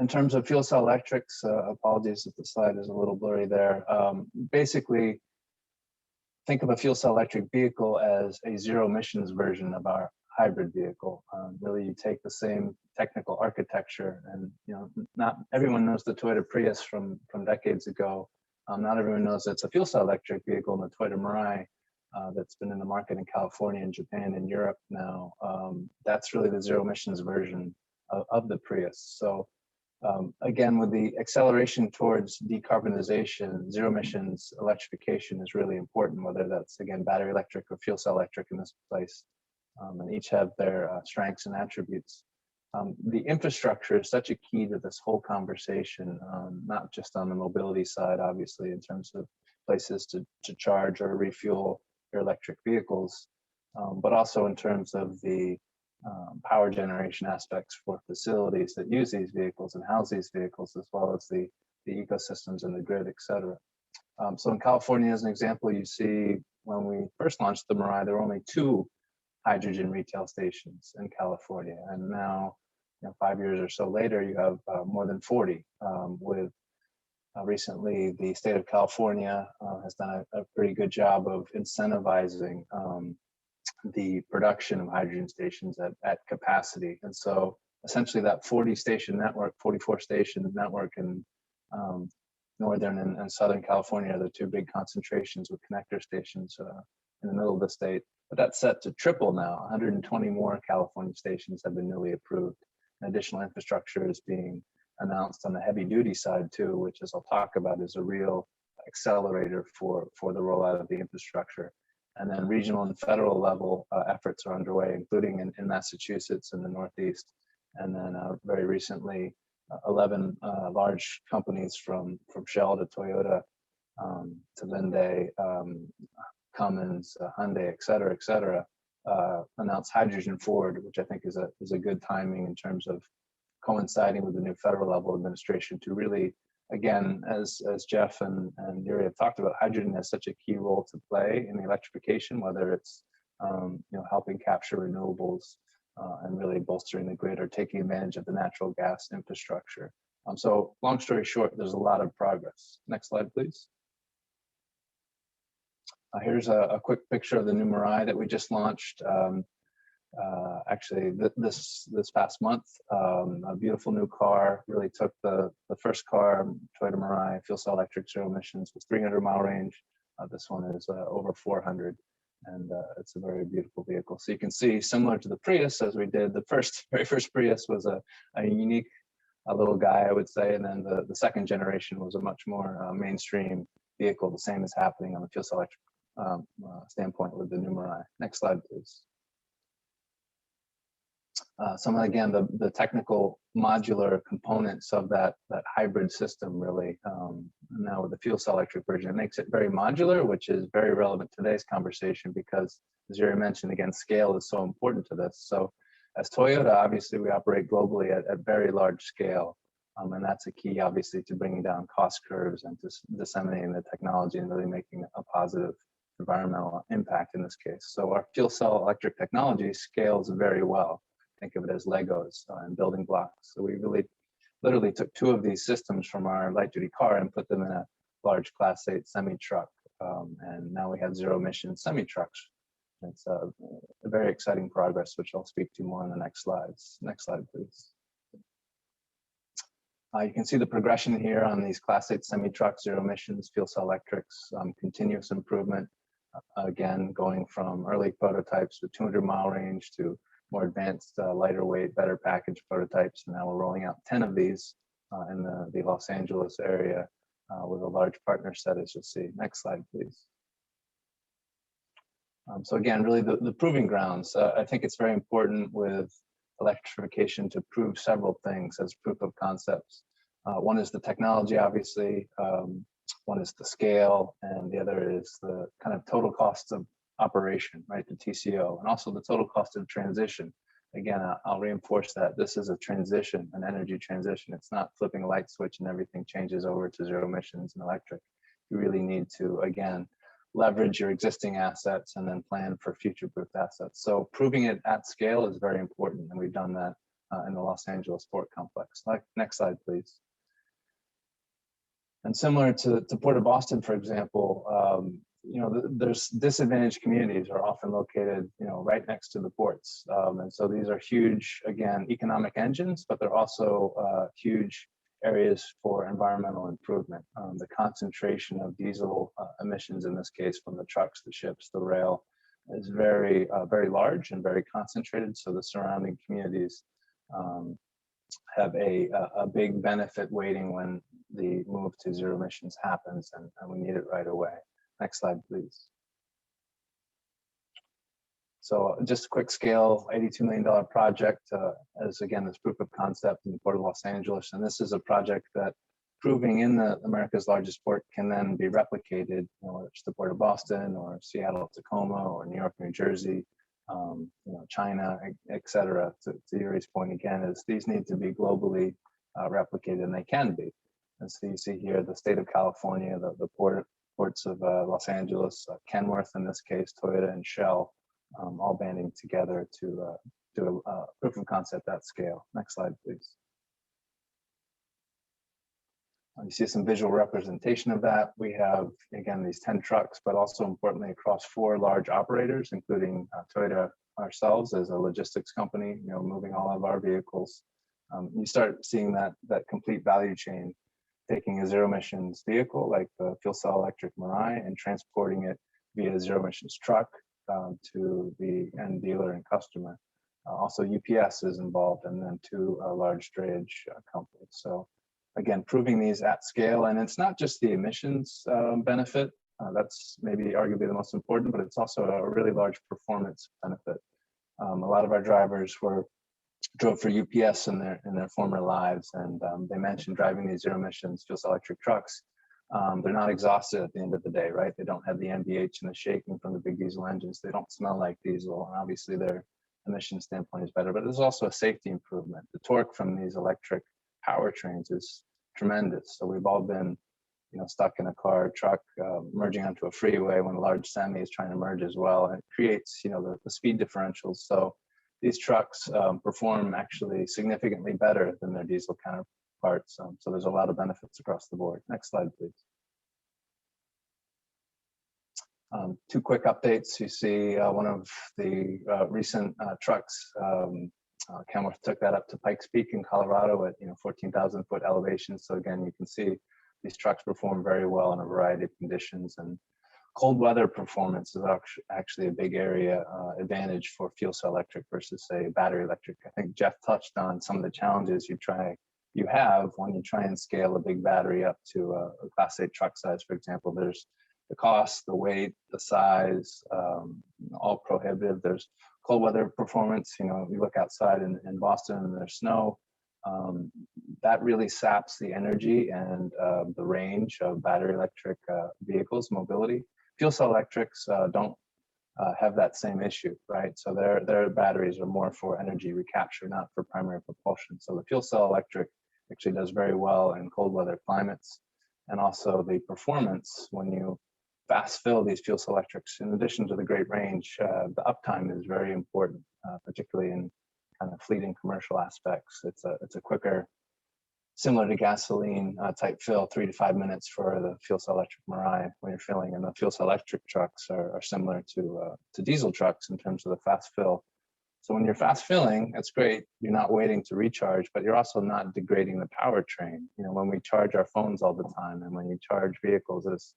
In terms of fuel cell electrics, apologies if the slide is a little blurry there. Basically, think of a fuel cell electric vehicle as a zero emissions version of our hybrid vehicle. Really, you take the same technical architecture, and not everyone knows the Toyota Prius from decades ago. Not everyone knows it's a fuel cell electric vehicle in the Toyota Mirai that's been in the market in California and Japan and Europe now. That's really the zero emissions version of the Prius. So again, with the acceleration towards decarbonization, zero emissions electrification is really important, whether that's, again, battery electric or fuel cell electric in this place, and each have their strengths and attributes. The infrastructure is such a key to this whole conversation, not just on the mobility side, obviously, in terms of places to charge or refuel your electric vehicles, but also in terms of the power generation aspects for facilities that use these vehicles and house these vehicles, as well as the ecosystems and the grid, et cetera. So in California, as an example, you see when we first launched the Mirai, there were only 2 hydrogen retail stations in California. And now, 5 years or so later, you have more than 40 with recently the state of California has done a pretty good job of incentivizing the production of hydrogen stations at capacity. And so essentially that 44 station network in Northern and Southern California are the 2 big concentrations with connector stations in the middle of the state. But that's set to triple now. 120 more California stations have been newly approved. And additional infrastructure is being announced on the heavy duty side too, which, as I'll talk about, is a real accelerator for the rollout of the infrastructure. And then regional and federal level efforts are underway, including in Massachusetts and the Northeast. And then very recently, 11 large companies from Shell to Toyota to Hyundai, Cummins, Hyundai, et cetera, announced hydrogen forward, which I think is a good timing in terms of coinciding with the new federal level administration to really, again, as Geoff and Yuri have talked about, hydrogen has such a key role to play in the electrification, whether it's helping capture renewables and really bolstering the grid or taking advantage of the natural gas infrastructure. So long story short, there's a lot of progress. Next slide, please. Here's a quick picture of the new Mirai that we just launched. Actually, this past month, a beautiful new car. Really took the first car, Toyota Mirai, fuel cell electric, zero emissions, with 300-mile range. This one is over 400, and it's a very beautiful vehicle. So you can see, similar to the Prius, as we did, the very first Prius was a unique little guy, I would say. And then the second generation was a much more mainstream vehicle. The same is happening on the fuel cell electric standpoint with the new Mirai. Next slide, please. Some, again, the technical modular components of that hybrid system really, now with the fuel cell electric version, it makes it very modular, which is very relevant to today's conversation because, as Yuri mentioned, again, scale is so important to this. So as Toyota, obviously, we operate globally at very large scale. And that's a key, obviously, to bringing down cost curves and to disseminating the technology and really making a positive environmental impact in this case. So our fuel cell electric technology scales very well. Think of it as Legos and building blocks. So we really literally took 2 of these systems from our light duty car and put them in a large Class 8 semi truck. And now we have zero emission semi trucks. It's a very exciting progress, which I'll speak to more in the next slides. Next slide, please. You can see the progression here on these Class 8 semi trucks, zero emissions, fuel cell electrics, continuous improvement. Again, going from early prototypes with 200-mile range to more advanced, lighter weight, better packaged prototypes. And now we're rolling out 10 of these in the Los Angeles area with a large partner set, as you'll see. Next slide, please. So again, really the proving grounds. I think it's very important with electrification to prove several things as proof of concepts. One is the technology, obviously. One is the scale, and the other is the kind of total cost of operation, right, the TCO, and also the total cost of transition. Again, I'll reinforce that this is a transition, an energy transition. It's not flipping a light switch and everything changes over to zero emissions and electric. You really need to, again, leverage your existing assets and then plan for future-proof assets. So proving it at scale is very important, and we've done that in the Los Angeles Port Complex. Next slide, please. And similar to Port of Boston, for example, you know, there's disadvantaged communities are often located, you know, right next to the ports. And so these are huge, again, economic engines, but they're also huge areas for environmental improvement. The concentration of diesel emissions, in this case, from the trucks, the ships, the rail, is very, very large and very concentrated. So the surrounding communities have a big benefit waiting when the move to zero emissions happens, and we need it right away. Next slide, please. So just a quick scale, $82 million project as, again, this proof of concept in the Port of Los Angeles. And this is a project that proving in the America's largest port can then be replicated, you know, whether it's the Port of Boston or Seattle, Tacoma, or New York, New Jersey, you know, China, et cetera. To Yuri's point again, is these need to be globally replicated, and they can be. And so you see here the state of California, the ports of Los Angeles, Kenworth in this case, Toyota and Shell, all banding together to do a proof of concept at scale. Next slide, please. You see some visual representation of that. We have, again, these 10 trucks, but also importantly across 4 large operators, including Toyota ourselves as a logistics company, you know, moving all of our vehicles. You start seeing that complete value chain, taking a zero emissions vehicle like the fuel cell electric Mirai and transporting it via zero emissions truck to the end dealer and customer. Also UPS is involved, and then 2 large drayage companies. So again, proving these at scale, and it's not just the emissions benefit, that's maybe arguably the most important, but it's also a really large performance benefit. A lot of our drivers drove for UPS in their former lives, and they mentioned driving these zero emissions fuel cell electric trucks. They're not exhausted at the end of the day, right? They don't have the NVH and the shaking from the big diesel engines. They don't smell like diesel, and obviously their emission standpoint is better, but there's also a safety improvement. The torque from these electric powertrains is tremendous. So we've all been, you know, stuck in a car or truck merging onto a freeway when a large semi is trying to merge as well, and it creates, you know, the speed differentials. So these trucks perform actually significantly better than their diesel counterparts. So there's a lot of benefits across the board. Next slide, please. 2 quick updates. You see one of the recent trucks, Kenworth took that up to Pikes Peak in Colorado at 14,000 foot elevation. So again, you can see these trucks perform very well in a variety of conditions, and cold weather performance is actually a big area advantage for fuel cell electric versus say battery electric. I think Geoff touched on some of the challenges you you have when you try and scale a big battery up to a Class 8 truck size, for example. There's the cost, the weight, the size, all prohibitive. There's cold weather performance. You know, you look outside in Boston and there's snow. That really saps the energy and the range of battery electric vehicles, mobility. Fuel cell electrics don't have that same issue, right? So their batteries are more for energy recapture, not for primary propulsion. So the fuel cell electric actually does very well in cold weather climates. And also the performance, when you fast fill these fuel cell electrics, in addition to the great range, the uptime is very important, particularly in kind of fleet and commercial aspects. It's a quicker, similar to gasoline type fill, 3 to 5 minutes for the fuel cell electric Mirai when you're filling, and the fuel cell electric trucks are similar to diesel trucks in terms of the fast fill. So when you're fast filling, that's great. You're not waiting to recharge, but you're also not degrading the powertrain. You know, when we charge our phones all the time, and when you charge vehicles, as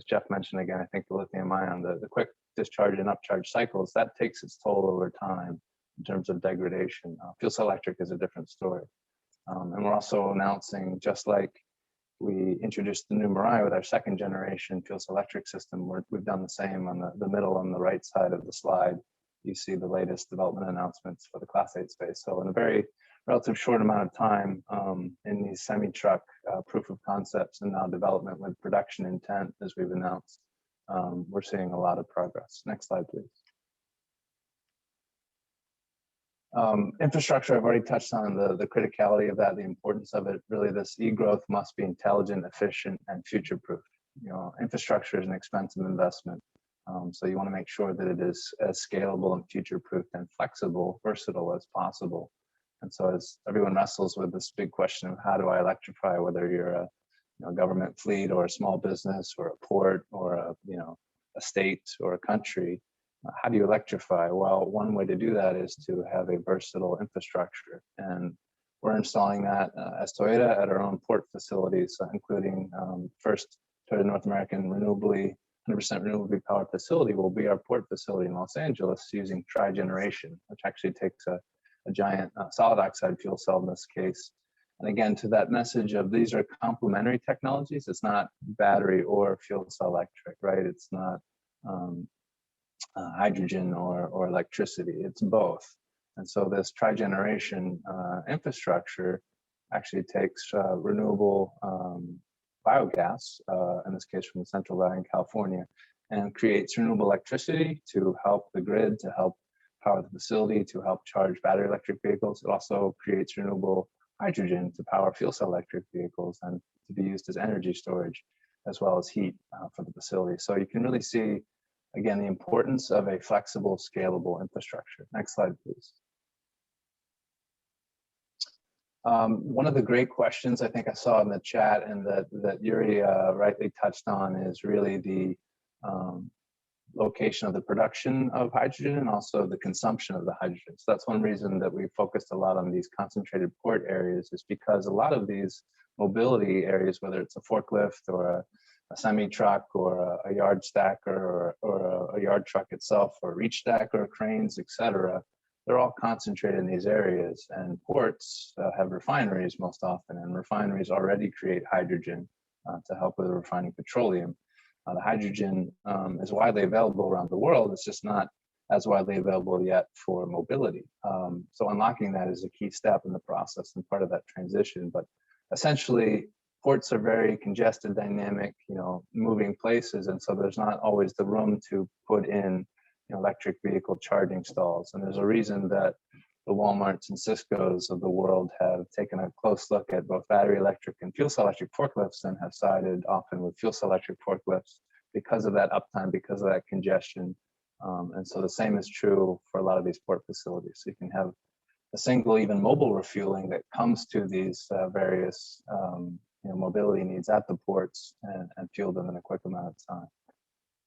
Geoff mentioned again, I think the lithium ion, the quick discharge and upcharge cycles, that takes its toll over time in terms of degradation. Fuel cell electric is a different story. And we're also announcing, just like we introduced the new Mirai with our 2nd generation fuel cell electric system, we've done the same on the middle on the right side of the slide. You see the latest development announcements for the Class 8 space. So in a very relative short amount of time, in these semi-truck proof of concepts and now development with production intent, as we've announced, we're seeing a lot of progress. Next slide, please. Infrastructure, I've already touched on the criticality of that, the importance of it. Really, this e-growth must be intelligent, efficient, and future-proof. You know, infrastructure is an expensive investment. So you want to make sure that it is as scalable and future-proofed and flexible, versatile as possible. And so as everyone wrestles with this big question of how do I electrify, whether you're a government fleet or a small business or a port or a state or a country, how do you electrify? Well, one way to do that is to have a versatile infrastructure. And we're installing that as Toyota at our own port facilities, including first Toyota North American 100% renewably powered facility will be our port facility in Los Angeles using tri-generation, which actually takes a giant solid oxide fuel cell in this case. And again, to that message of these are complementary technologies, it's not battery or fuel cell electric, right? It's not hydrogen or electricity, it's both. And so this tri-generation infrastructure actually takes renewable biogas, in this case from the Central Valley in California, and creates renewable electricity to help the grid, to help power the facility, to help charge battery electric vehicles. It also creates renewable hydrogen to power fuel cell electric vehicles and to be used as energy storage, as well as heat for the facility. So you can really see, again, the importance of a flexible, scalable infrastructure. Next slide, please. One of the great questions I think I saw in the chat and that Yuri rightly touched on is really the location of the production of hydrogen and also the consumption of the hydrogen. So that's one reason that we focused a lot on these concentrated port areas, is because a lot of these mobility areas, whether it's a forklift or a semi-truck or a yard stacker or a yard truck itself or a reach stacker, cranes, etc., they're all concentrated in these areas. And ports have refineries most often, and refineries already create hydrogen to help with refining petroleum. The hydrogen is widely available around the world. It's just not as widely available yet for mobility. So unlocking that is a key step in the process and part of that transition. But essentially, ports are very congested, dynamic, moving places, and so there's not always the room to put in electric vehicle charging stalls. And there's a reason that the Walmarts and Cisco's of the world have taken a close look at both battery electric and fuel cell electric forklifts and have sided often with fuel cell electric forklifts because of that uptime, because of that congestion. And so the same is true for a lot of these port facilities. So you can have a single, even mobile refueling that comes to these various mobility needs at the ports and fuel them in a quick amount of time.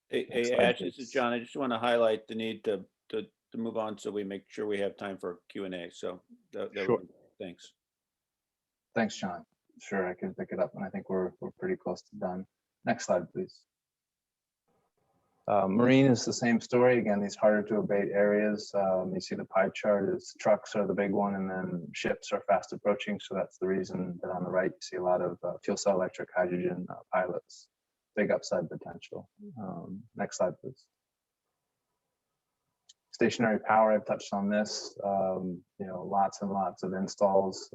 Hey, Ash, this is John. I just want to highlight the need to move on so we make sure we have time for Q&A. So Sure. Thanks. Thanks, John. Sure, I can pick it up, and I think we're pretty close to done. Next slide, please. Marine is the same story. Again, these harder to abate areas. You see the pie chart is trucks are the big one, and then ships are fast approaching. So that's the reason that on the right, you see a lot of fuel cell electric hydrogen pilots. Big upside potential. Next slide, please. Stationary power, I've touched on this. Lots and lots of installs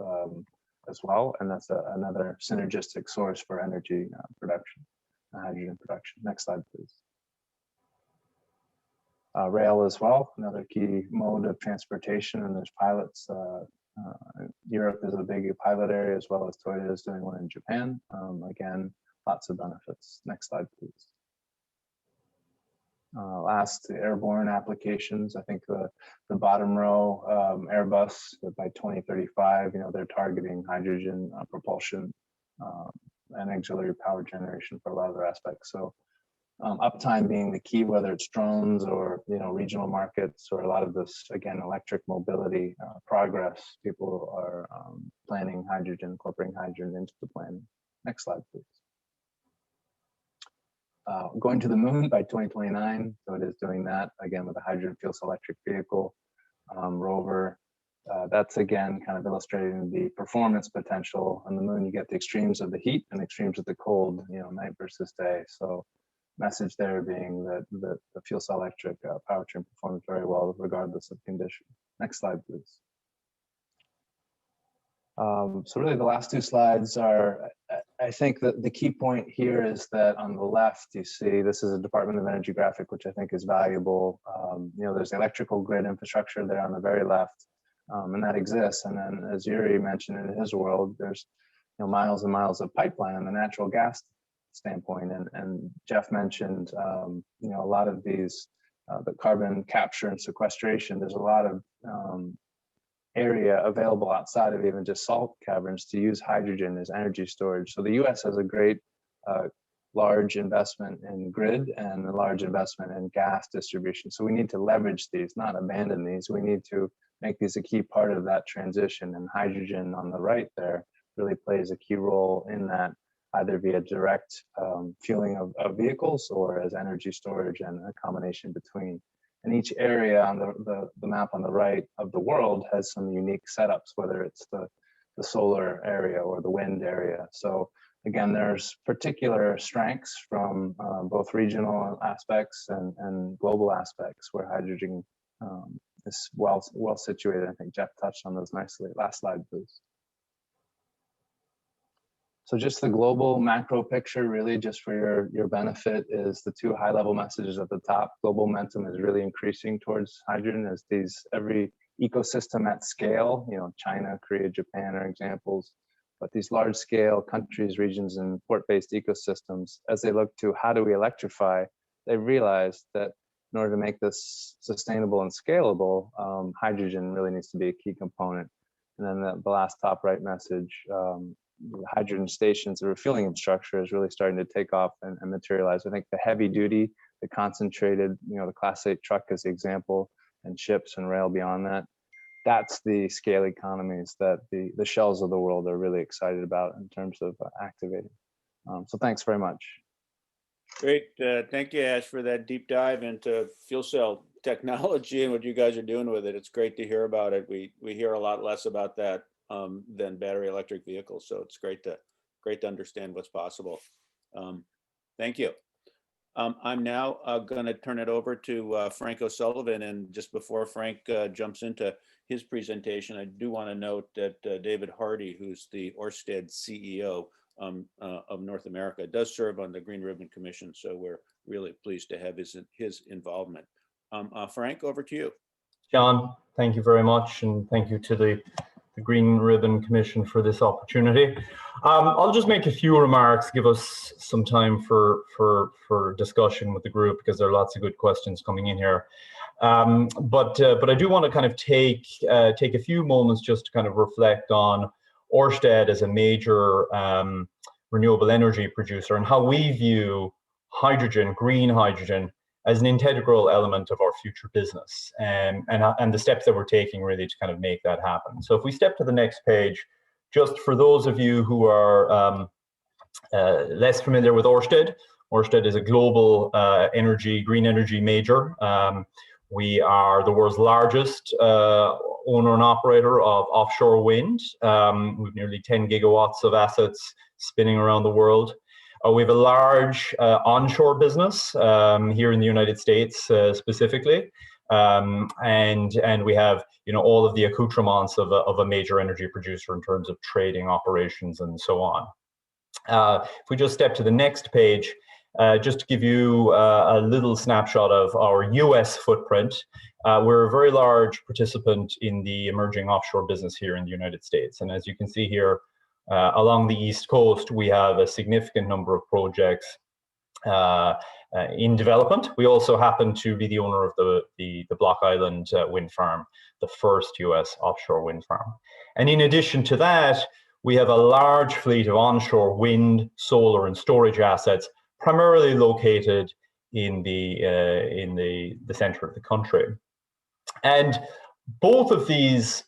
as well. And that's another synergistic source for energy production, hydrogen production. Next slide, please. Rail as well, another key mode of transportation, and there's pilots. Europe is a big pilot area, as well as Toyota is doing one in Japan. Again, lots of benefits. Next slide, please. Last, the airborne applications. I think the bottom row, Airbus by 2035, they're targeting hydrogen propulsion and auxiliary power generation for a lot of their aspects. So uptime being the key, whether it's drones or regional markets or a lot of this, again, electric mobility progress. People are planning hydrogen, incorporating hydrogen into the planning. Next slide, please. Going to the moon by 2029, so it is doing that again with a hydrogen fuel cell electric vehicle rover. That's again kind of illustrating the performance potential. On the moon, you get the extremes of the heat and extremes of the cold, night versus day. So message there being that the fuel cell electric powertrain performs very well regardless of condition. Next slide, please. So really the last two slides are, I think that the key point here is that on the left, you see, this is a Department of Energy graphic, which I think is valuable. There's the electrical grid infrastructure there on the very left, and that exists. And then as Yuri mentioned in his world, there's miles and miles of pipeline on the natural gas standpoint. And Geoff mentioned, a lot of these, the carbon capture and sequestration, there's a lot of area available outside of even just salt caverns to use hydrogen as energy storage. So the US has a great large investment in grid and a large investment in gas distribution. So we need to leverage these, not abandon these. We need to make these a key part of that transition, and hydrogen on the right there really plays a key role in that, either via direct fueling of vehicles or as energy storage and a combination between. And each area on the map on the right of the world has some unique setups, whether it's the solar area or the wind area. So again, there's particular strengths from both regional aspects and global aspects where hydrogen is well situated. I think Geoff touched on those nicely. Last slide, please. So just the global macro picture, really just for your benefit, is the two high-level messages at the top. Global momentum is really increasing towards hydrogen as every ecosystem at scale, China, Korea, Japan are examples, but these large-scale countries, regions, and port-based ecosystems, as they look to how do we electrify, they realize that in order to make this sustainable and scalable, hydrogen really needs to be a key component. And then the last top right message, hydrogen stations, the refueling infrastructure is really starting to take off and materialize. I think the heavy duty, the concentrated, the Class 8 truck is the example, and ships and rail beyond that. That's the scale economies that the Shells of the world are really excited about in terms of activating. So thanks very much. Great. Thank you, Ash, for that deep dive into fuel cell technology and what you guys are doing with it. It's great to hear about it. We hear a lot less about that than battery electric vehicles. So it's great to understand what's possible. Thank you. I'm now going to turn it over to Frank O'Sullivan. And just before Frank jumps into his presentation, I do want to note that David Hardy, who's the Ørsted CEO of North America, does serve on the Green Ribbon Commission. So we're really pleased to have his involvement. Frank, over to you. John, thank you very much. And thank you to the Green Ribbon Commission for this opportunity. I'll just make a few remarks, give us some time for discussion with the group, because there are lots of good questions coming in here. But I do want to kind of take a few moments just to kind of reflect on Ørsted as a major renewable energy producer and how we view hydrogen, green hydrogen, as an integral element of our future business, and the steps that we're taking really to kind of make that happen. So if we step to the next page, just for those of you who are less familiar with Ørsted, Ørsted is a global green energy major. We are the world's largest owner and operator of offshore wind. We've nearly 10 gigawatts of assets spinning around the world. We have a large onshore business here in the United States specifically. And we have, all of the accoutrements of a major energy producer in terms of trading operations and so on. If we just step to the next page, just to give you a little snapshot of our US footprint, we're a very large participant in the emerging offshore business here in the United States. And as you can see here, along the East Coast, we have a significant number of projects in development. We also happen to be the owner of the Block Island wind farm, the first US offshore wind farm. And in addition to that, we have a large fleet of onshore wind, solar, and storage assets, primarily located in the center of the country. And both of these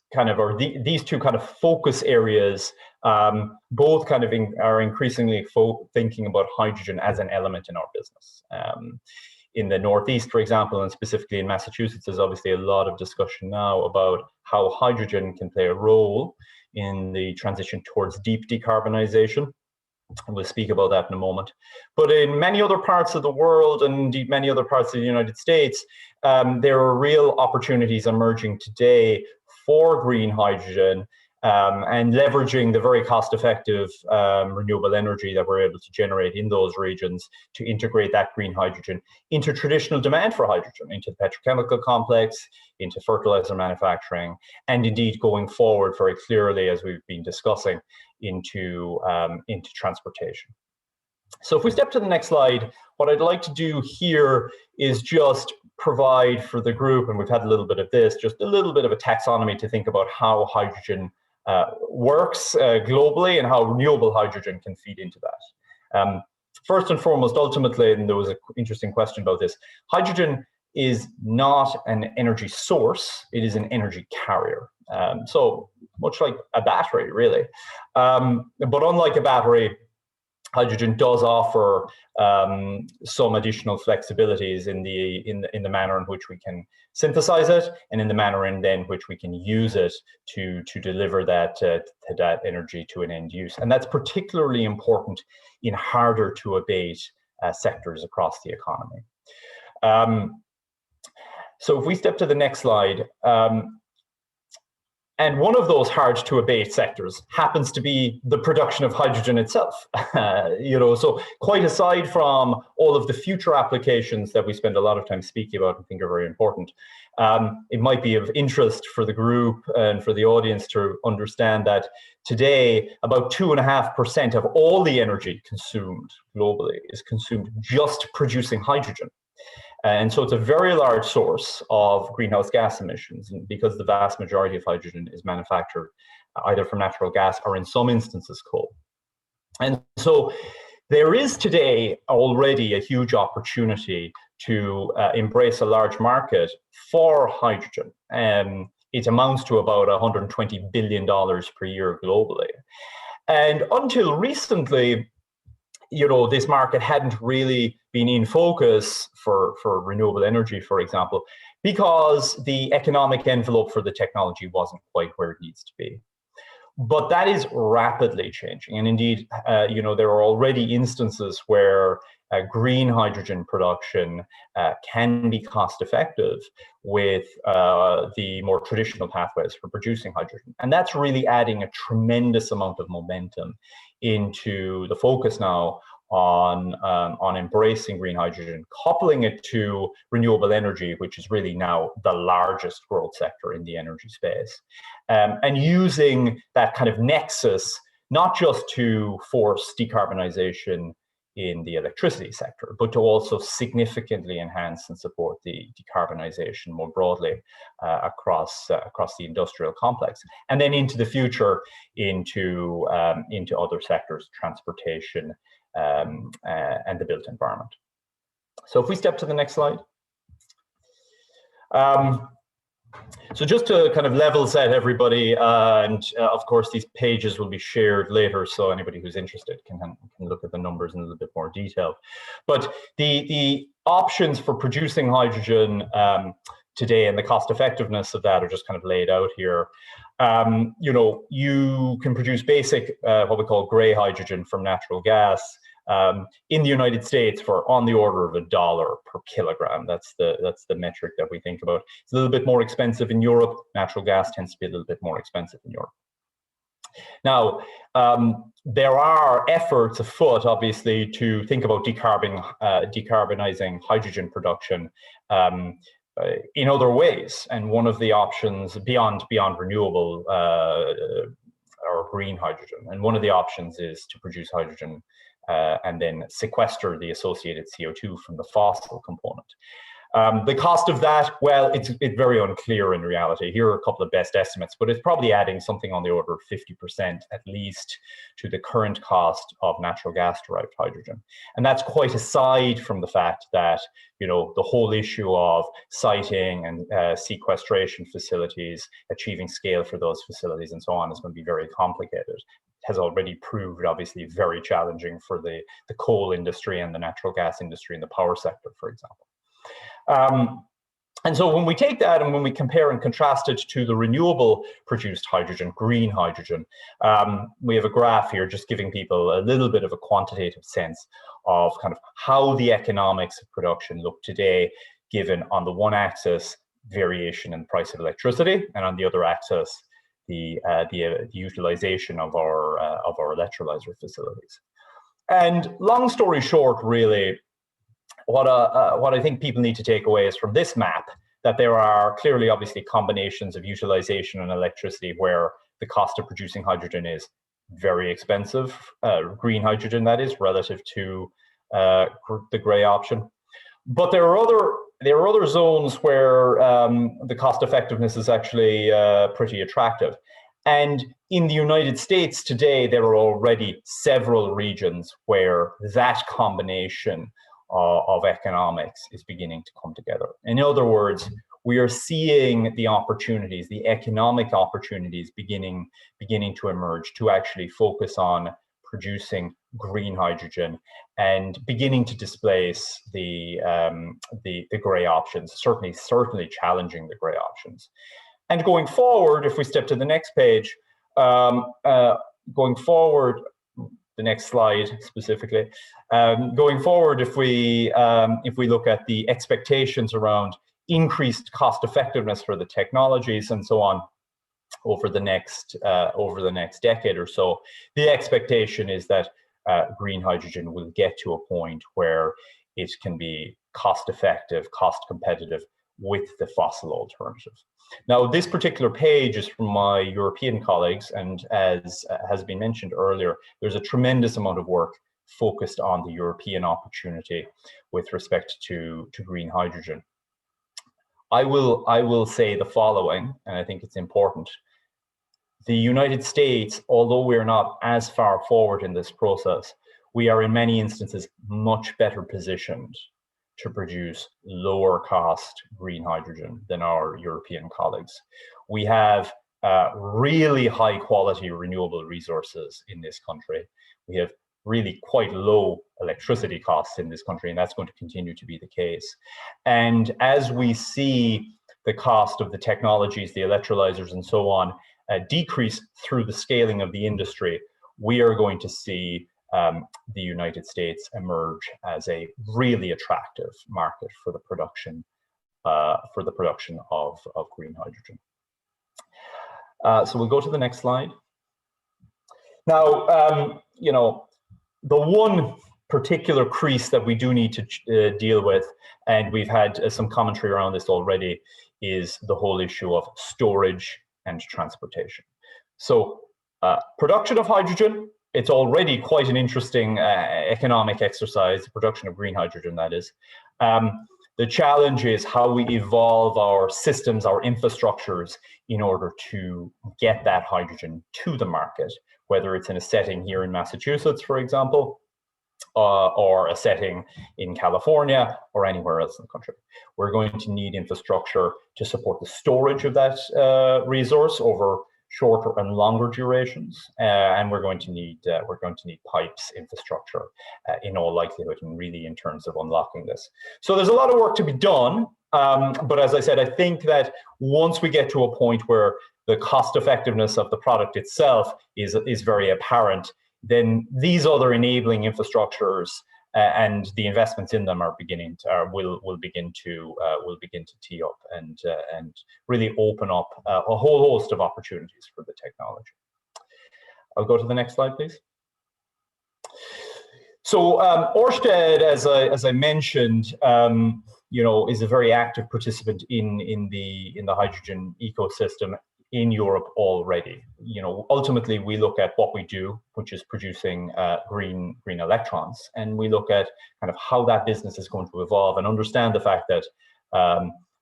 these two kind of focus areas, both kind of are increasingly thinking about hydrogen as an element in our business. In the Northeast, for example, and specifically in Massachusetts, there's obviously a lot of discussion now about how hydrogen can play a role in the transition towards deep decarbonization. And we'll speak about that in a moment. But in many other parts of the world, and indeed many other parts of the United States, there are real opportunities emerging today for green hydrogen and leveraging the very cost-effective renewable energy that we're able to generate in those regions to integrate that green hydrogen into traditional demand for hydrogen, into the petrochemical complex, into fertilizer manufacturing, and indeed going forward very clearly, as we've been discussing, into transportation. So if we step to the next slide, what I'd like to do here is just provide for the group, and we've had a little bit of this, just a little bit of a taxonomy to think about how hydrogen works globally and how renewable hydrogen can feed into that. First and foremost, ultimately, and there was an interesting question about this, hydrogen is not an energy source, it is an energy carrier. So much like a battery, really. But unlike a battery, hydrogen does offer some additional flexibilities in the manner in which we can synthesize it, and in the manner in then which we can use it to deliver that energy to an end use. And that's particularly important in harder to abate sectors across the economy. So if we step to the next slide, and one of those hard to abate sectors happens to be the production of hydrogen itself. So quite aside from all of the future applications that we spend a lot of time speaking about and think are very important, it might be of interest for the group and for the audience to understand that today, about 2.5% of all the energy consumed globally is consumed just producing hydrogen. And so it's a very large source of greenhouse gas emissions, because the vast majority of hydrogen is manufactured either from natural gas or in some instances coal. And so there is today already a huge opportunity to embrace a large market for hydrogen. It amounts to about $120 billion per year globally. And until recently, this market hadn't really been in focus for renewable energy, for example, because the economic envelope for the technology wasn't quite where it needs to be. But that is rapidly changing. And indeed, there are already instances where green hydrogen production can be cost effective with the more traditional pathways for producing hydrogen. And that's really adding a tremendous amount of momentum into the focus now on embracing green hydrogen, coupling it to renewable energy, which is really now the largest growth sector in the energy space, and using that kind of nexus, not just to force decarbonization in the electricity sector, but to also significantly enhance and support the decarbonization more broadly across the industrial complex, and then into the future into other sectors, transportation, and the built environment. So if we step to the next slide. So just to kind of level set everybody, and of course these pages will be shared later, so anybody who's interested can look at the numbers in a little bit more detail. But the options for producing hydrogen today and the cost effectiveness of that are just kind of laid out here. You know, you can produce basic, what we call gray hydrogen from natural gas in the United States for on the order of $1 per kilogram. That's the metric that we think about. It's a little bit more expensive in Europe. Natural gas tends to be a little bit more expensive in Europe. Now, there are efforts afoot, obviously, to think about decarbonizing hydrogen production in other ways, and one of the options beyond renewable or green hydrogen, and one of the options is to produce hydrogen and then sequester the associated CO2 from the fossil component. The cost of that, well, it's very unclear in reality. Here are a couple of best estimates, but it's probably adding something on the order of 50% at least to the current cost of natural gas derived hydrogen. And that's quite aside from the fact that, you know, the whole issue of siting and sequestration facilities, achieving scale for those facilities and so on is going to be very complicated. It has already proved obviously very challenging for the coal industry and the natural gas industry and the power sector, for example. And so when we take that and when we compare and contrast it to the renewable produced hydrogen, green hydrogen, we have a graph here just giving people a little bit of a quantitative sense of kind of how the economics of production look today, given on the one axis variation in the price of electricity, and on the other axis the utilization of our electrolyzer facilities. And long story short, really, what I think people need to take away is from this map that there are clearly, obviously, combinations of utilization and electricity where the cost of producing hydrogen is very expensive, green hydrogen that is, relative to the gray option. But there are other zones where the cost effectiveness is actually pretty attractive. And in the United States today, there are already several regions where that combination of economics is beginning to come together. In other words, we are seeing the opportunities, the economic opportunities beginning to emerge to actually focus on producing green hydrogen and beginning to displace the gray options, certainly challenging the gray options. And going forward, if we step to the next page, going forward, the next slide specifically, going forward, if we look at the expectations around increased cost effectiveness for the technologies and so on over the next decade or so, the expectation is that green hydrogen will get to a point where it can be cost effective, cost competitive with the fossil alternative. Now, this particular page is from my European colleagues, and as has been mentioned earlier, there's a tremendous amount of work focused on the European opportunity with respect to green hydrogen. I will say the following, and I think it's important. The United States, although we're not as far forward in this process, we are in many instances much better positioned to produce lower cost green hydrogen than our European colleagues. We have really high quality renewable resources in this country. We have really quite low electricity costs in this country, and that's going to continue to be the case. And as we see the cost of the technologies, the electrolyzers and so on, decrease through the scaling of the industry, we are going to see the United States emerge as a really attractive market for the production of green hydrogen. So we'll go to the next slide. Now, you know, the one particular crease that we do need to deal with, and we've had some commentary around this already, is the whole issue of storage and transportation. So production of hydrogen, it's already quite an interesting economic exercise, the production of green hydrogen, that is. The challenge is how we evolve our systems, our infrastructures, in order to get that hydrogen to the market, whether it's in a setting here in Massachusetts, for example, or a setting in California or anywhere else in the country. We're going to need infrastructure to support the storage of that resource over shorter and longer durations, and we're going to need pipes infrastructure in all likelihood, and really in terms of unlocking this. So there's a lot of work to be done, but as I said, I think that once we get to a point where the cost effectiveness of the product itself is very apparent, then these other enabling infrastructures and the investments in them are beginning to, will begin to tee up and really open up a whole host of opportunities for the technology. I'll go to the next slide, please. So Ørsted, as I mentioned, is a very active participant in the hydrogen ecosystem in Europe already. Ultimately, we look at what we do, which is producing green electrons, and we look at kind of how that business is going to evolve and understand the fact that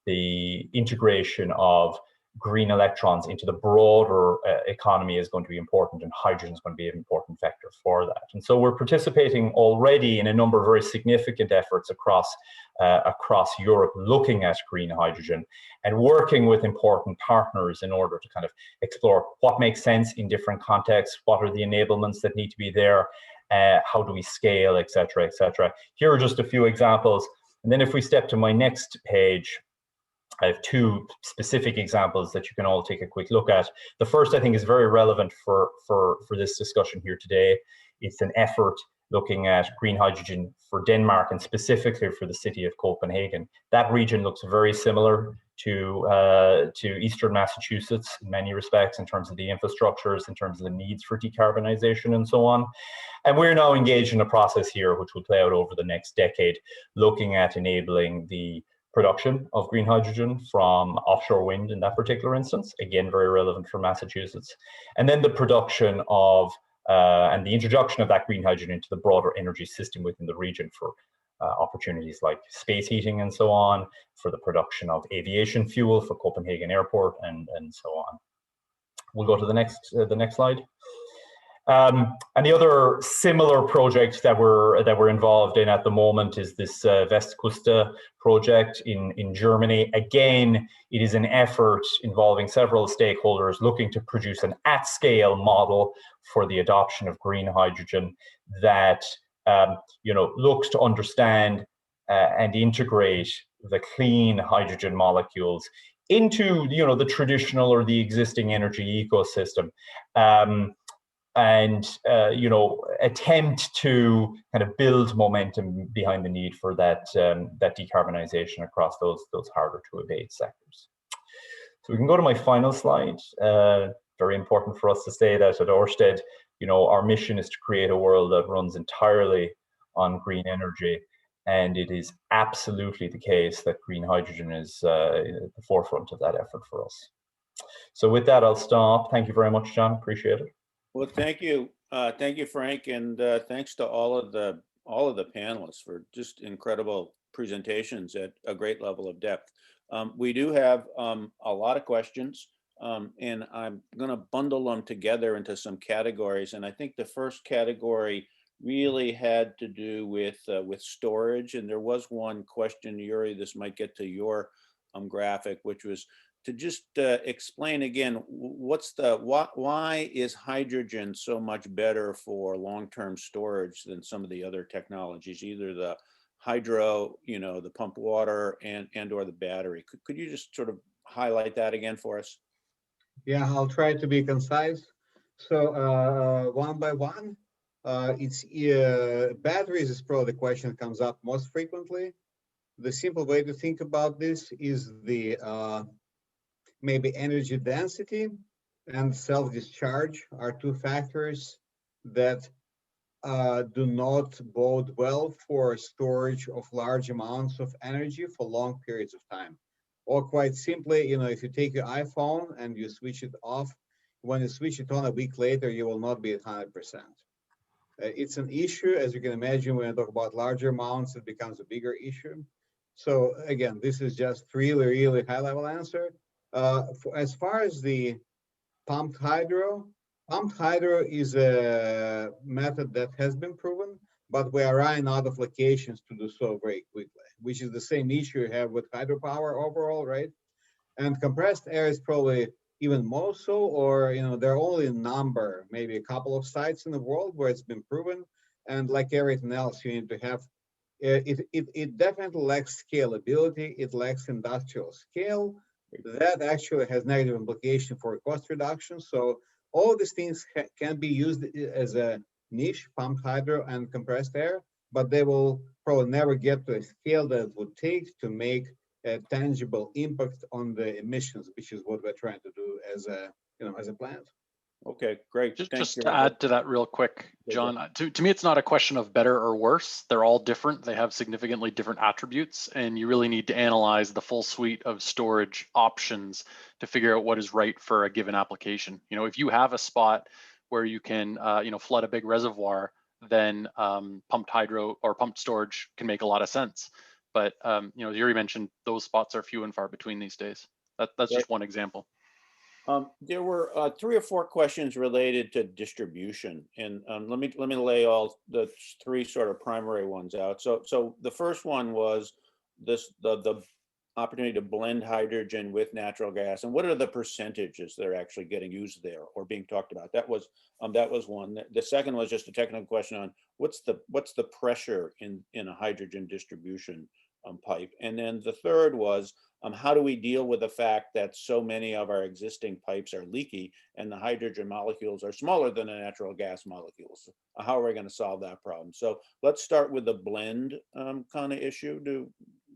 the integration of green electrons into the broader economy is going to be important, and hydrogen is going to be an important vector for that. And so we're participating already in a number of very significant efforts across Europe looking at green hydrogen and working with important partners in order to kind of explore what makes sense in different contexts, what are the enablements that need to be there, how do we scale, et cetera, et cetera. Here are just a few examples. And then if we step to my next page, I have two specific examples that you can all take a quick look at. The first, I think, is very relevant for this discussion here today. It's an effort looking at green hydrogen for Denmark and specifically for the city of Copenhagen. That region looks very similar to Eastern Massachusetts in many respects in terms of the infrastructures, in terms of the needs for decarbonization and so on. And we're now engaged in a process here which will play out over the next decade, looking at enabling the production of green hydrogen from offshore wind in that particular instance, again, very relevant for Massachusetts. And then the production of and the introduction of that green hydrogen into the broader energy system within the region for opportunities like space heating and so on, for the production of aviation fuel for Copenhagen Airport and so on. We'll go to the next slide. And the other similar project that we're involved in at the moment is this Westküste project in Germany. Again, it is an effort involving several stakeholders looking to produce an at-scale model for the adoption of green hydrogen that looks to understand and integrate the clean hydrogen molecules into the traditional or the existing energy ecosystem. And attempt to kind of build momentum behind the need for that decarbonization across those harder to abate sectors. So we can go to my final slide. Very important for us to say that at Ørsted, our mission is to create a world that runs entirely on green energy, and it is absolutely the case that green hydrogen is at the forefront of that effort for us. So with that, I'll stop. Thank you very much, John. Appreciate it. Well, thank you, Frank, and thanks to all of the panelists for just incredible presentations at a great level of depth. We do have a lot of questions, and I'm going to bundle them together into some categories. And I think the first category really had to do with storage. And there was one question, Yuri. This might get to your graphic, which was to just explain again, why is hydrogen so much better for long-term storage than some of the other technologies, either the hydro, the pump water and or the battery? Could you just sort of highlight that again for us? Yeah, I'll try to be concise. So one by one, it's batteries is probably the question that comes up most frequently. The simple way to think about this is the maybe energy density and self-discharge are two factors that do not bode well for storage of large amounts of energy for long periods of time. Or quite simply, if you take your iPhone and you switch it off, when you switch it on a week later, you will not be at 100%. It's an issue, as you can imagine, when you talk about larger amounts, it becomes a bigger issue. So again, this is just really, really high-level answer. As far as the pumped hydro is a method that has been proven. but we are running out of locations to do so very quickly, which is the same issue you have with hydropower overall, right? And compressed air is probably even more so, or there are only a number, maybe a couple of sites in the world where it's been proven. And like everything else, you need to have it definitely lacks scalability. It lacks industrial scale. That actually has negative implication for cost reduction. So all these things can be used as a niche, pumped hydro and compressed air, but they will probably never get to a scale that it would take to make a tangible impact on the emissions, which is what we're trying to do as a as a plant. Okay, great. Just to add to that real quick, John, to me, it's not a question of better or worse. They're all different. They have significantly different attributes, and you really need to analyze the full suite of storage options to figure out what is right for a given application. If you have a spot where you can, flood a big reservoir, then pumped hydro or pumped storage can make a lot of sense. But, Yuri mentioned those spots are few and far between these days. That's just one example. There were 3 or 4 questions related to distribution, and let me lay all the 3 sort of primary ones out. So the first one was the opportunity to blend hydrogen with natural gas, and what are the percentages that are actually getting used there or being talked about? That was one. The second was just a technical question on what's the pressure in a hydrogen distribution pipe, and then the third was how do we deal with the fact that so many of our existing pipes are leaky and the hydrogen molecules are smaller than the natural gas molecules? How are we going to solve that problem? So let's start with the blend kind of issue. Do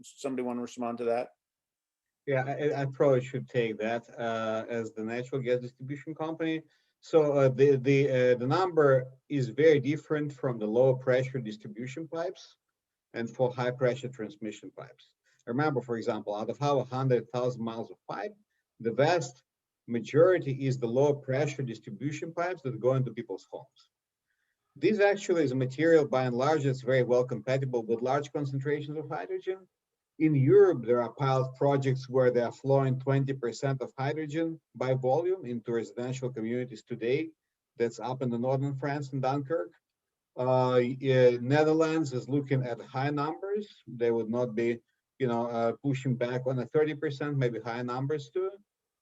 somebody want to respond to that? Yeah, I probably should take that as the natural gas distribution company. So the number is very different from the low pressure distribution pipes and for high pressure transmission pipes. Remember, for example, out of our 100,000 miles of pipe, the vast majority is the low pressure distribution pipes that go into people's homes. This actually is a material by and large that's very well compatible with large concentrations of hydrogen. In Europe, there are pilot projects where they are flowing 20% of hydrogen by volume into residential communities today. That's up in the northern France in Dunkirk. Netherlands is looking at high numbers. They would not be, pushing back on a 30%, maybe high numbers too.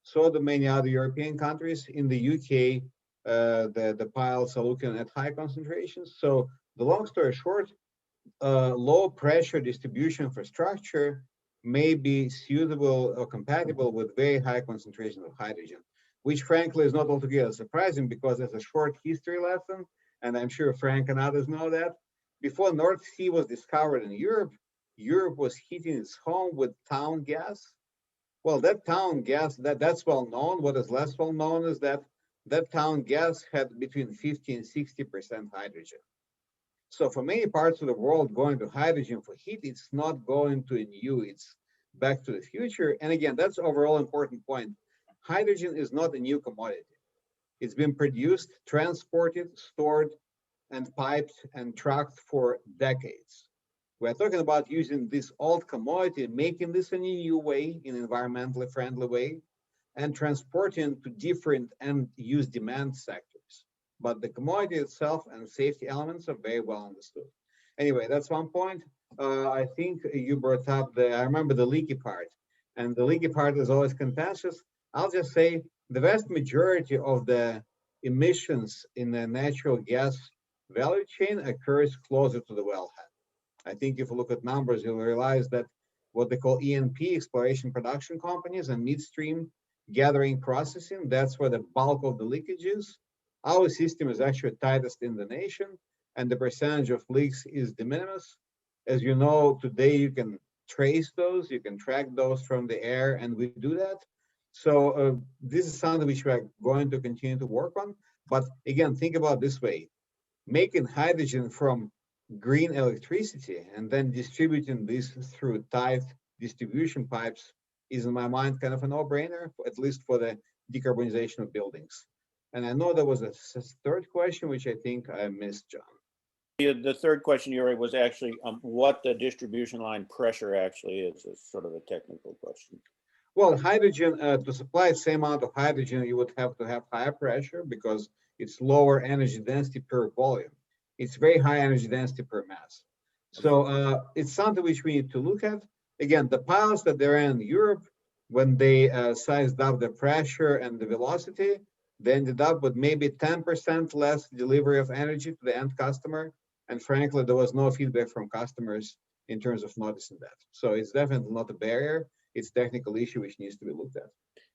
So do many other European countries. In the UK, the pilots are looking at high concentrations. So the long story short, low pressure distribution infrastructure may be suitable or compatible with very high concentrations of hydrogen, which frankly is not altogether surprising because as a short history lesson, and I'm sure Frank and others know that, before North Sea was discovered in Europe, Europe was heating its home with town gas. Well, that town gas, that's well known. What is less well known is that that town gas had between 50 and 60% hydrogen. So for many parts of the world, going to hydrogen for heat, it's not going to a new, it's back to the future. And again, that's overall important point. Hydrogen is not a new commodity. It's been produced, transported, stored, and piped and trucked for decades. We're talking about using this old commodity, making this in a new way, in an environmentally friendly way, and transporting to different end-use demand sectors. But the commodity itself and safety elements are very well understood. Anyway, that's one point. I think you brought up I remember the leaky part, and the leaky part is always contentious. I'll just say the vast majority of the emissions in the natural gas value chain occurs closer to the wellhead. I think if you look at numbers, you'll realize that what they call E&P, exploration production companies, and midstream gathering processing, that's where the bulk of the leakage is. Our system is actually tightest in the nation, and the percentage of leaks is de minimis. As you know, today you can trace those, you can track those from the air, and we do that. So this is something which we are going to continue to work on. But again, think about it this way. Making hydrogen from green electricity and then distributing this through tight distribution pipes is, in my mind, kind of a no-brainer, at least for the decarbonization of buildings. And I know there was a third question, which I think I missed, John. The third question, Yuri, was actually what the distribution line pressure actually is. It's sort of a technical question. Well, hydrogen, to supply the same amount of hydrogen, you would have to have higher pressure because it's lower energy density per volume. It's very high energy density per mass. So it's something which we need to look at. Again, the pilots that they ran in Europe, when they sized up the pressure and the velocity, they ended up with maybe 10% less delivery of energy to the end customer. And frankly, there was no feedback from customers in terms of noticing that. So it's definitely not a barrier. It's a technical issue which needs to be looked at.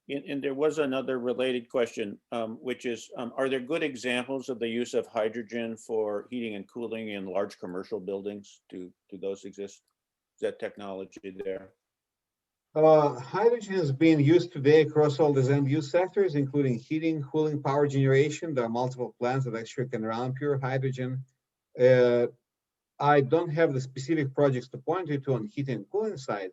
And there was another related question, which is, are there good examples of the use of hydrogen for heating and cooling in large commercial buildings? Do those exist? Is that technology there? Hydrogen is being used today across all the end use sectors, including heating, cooling, power generation. There are multiple plants that actually can run pure hydrogen. I don't have the specific projects to point you to on heating and cooling side.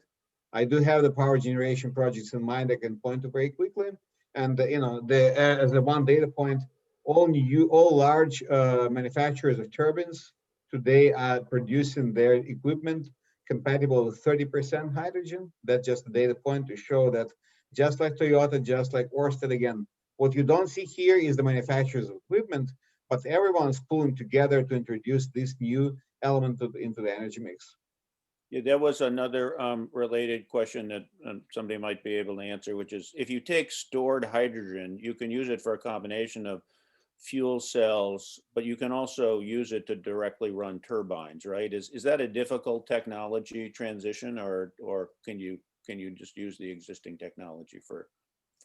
I do have the power generation projects in mind I can point to very quickly. And as a one data point, all large manufacturers of turbines today are producing their equipment compatible with 30% hydrogen. That's just a data point to show that just like Toyota, just like Ørsted, again, what you don't see here is the manufacturers of equipment, but everyone's pulling together to introduce this new element into the energy mix. Yeah, there was another related question that somebody might be able to answer, which is, if you take stored hydrogen, you can use it for a combination of fuel cells, but you can also use it to directly run turbines, right? Is that a difficult technology transition, or can you just use the existing technology for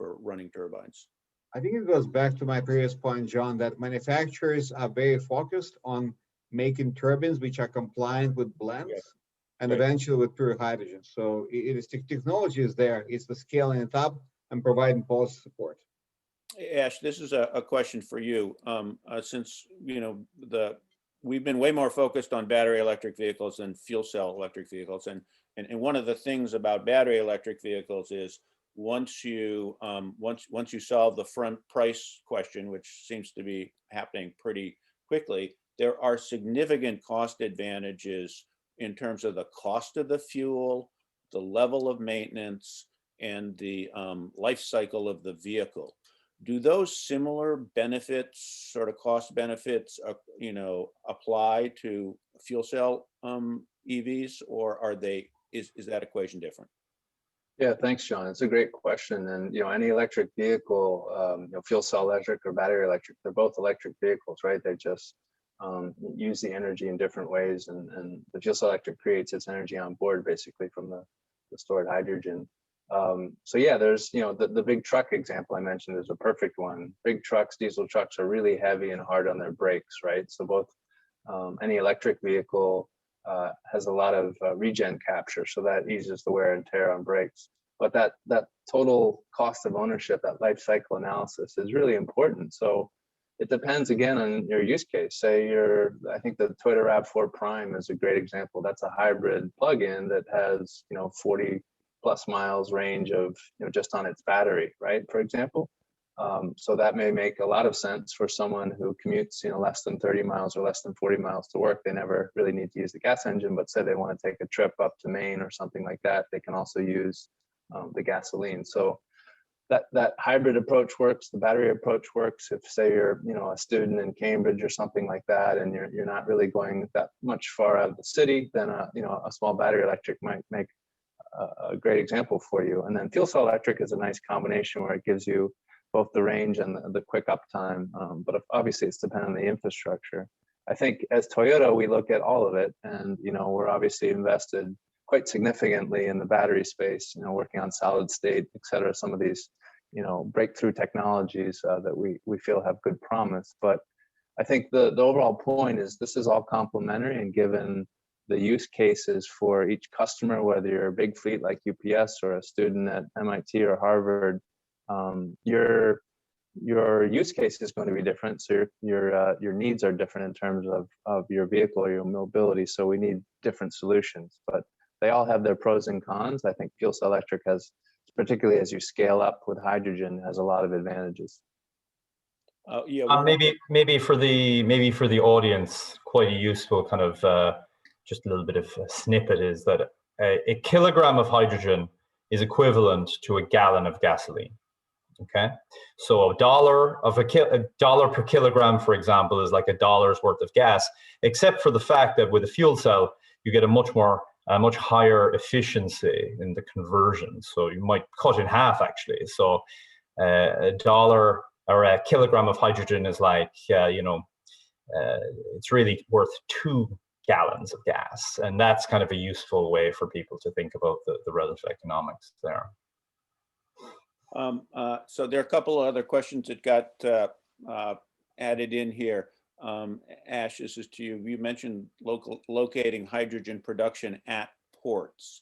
running turbines? I think it goes back to my previous point, John, that manufacturers are very focused on making turbines which are compliant with blends. Yeah. And right. Eventually with pure hydrogen. So technology is there. It's the scaling it up and providing policy support. Ash, this is a question for you. Since we've been way more focused on battery electric vehicles than fuel cell electric vehicles, and one of the things about battery electric vehicles is once you solve the front price question, which seems to be happening pretty quickly, there are significant cost advantages in terms of the cost of the fuel, the level of maintenance, and the life cycle of the vehicle. Do those similar benefits, sort of cost benefits, apply to fuel cell EVs, or is that equation different? Yeah, thanks, John. It's a great question. And any electric vehicle, fuel cell electric or battery electric, they're both electric vehicles, right? They just use the energy in different ways, and the fuel cell electric creates its energy on board basically from the stored hydrogen. So yeah, there's the big truck example I mentioned is a perfect one. Big trucks, diesel trucks are really heavy and hard on their brakes, right? So both any electric vehicle has a lot of regen capture, so that eases the wear and tear on brakes. But that total cost of ownership, that life cycle analysis is really important. So it depends again on your use case. Say I think the Toyota RAV4 Prime is a great example. That's a hybrid plug-in that has 40 plus miles range of just on its battery, right? For example, so that may make a lot of sense for someone who commutes less than 30 miles or less than 40 miles to work. They never really need to use the gas engine, but say they want to take a trip up to Maine or something like that, they can also use the gasoline. So that hybrid approach works. The battery approach works. If say you're a student in Cambridge or something like that, and you're not really going that much far out of the city, then a small battery electric might make a great example for you. And then fuel cell electric is a nice combination where it gives you both the range and the quick uptime. But obviously it's dependent on the infrastructure. I think as Toyota, we look at all of it, and we're obviously invested quite significantly in the battery space, working on solid state, et cetera, some of these, breakthrough technologies that we feel have good promise. But I think the overall point is this is all complementary, and given the use cases for each customer, whether you're a big fleet like UPS or a student at MIT or Harvard, your use case is going to be different. So your needs are different in terms of your vehicle or your mobility. So we need different solutions, but they all have their pros and cons. I think fuel cell electric has, particularly as you scale up with hydrogen, has a lot of advantages. Yeah. Maybe for the audience, quite a useful kind of just a little bit of a snippet is that a kilogram of hydrogen is equivalent to a gallon of gasoline. Okay, so a dollar per kilogram, for example, is like $1 worth of gas, except for the fact that with a fuel cell, you get a much higher efficiency in the conversion. So you might cut in half actually. So $1 or a kilogram of hydrogen is like, it's really worth 2 gallons of gas. And that's kind of a useful way for people to think about the relative economics there. So there are a couple of other questions that got added in here. Ash, this is to you. You mentioned locating hydrogen production at ports.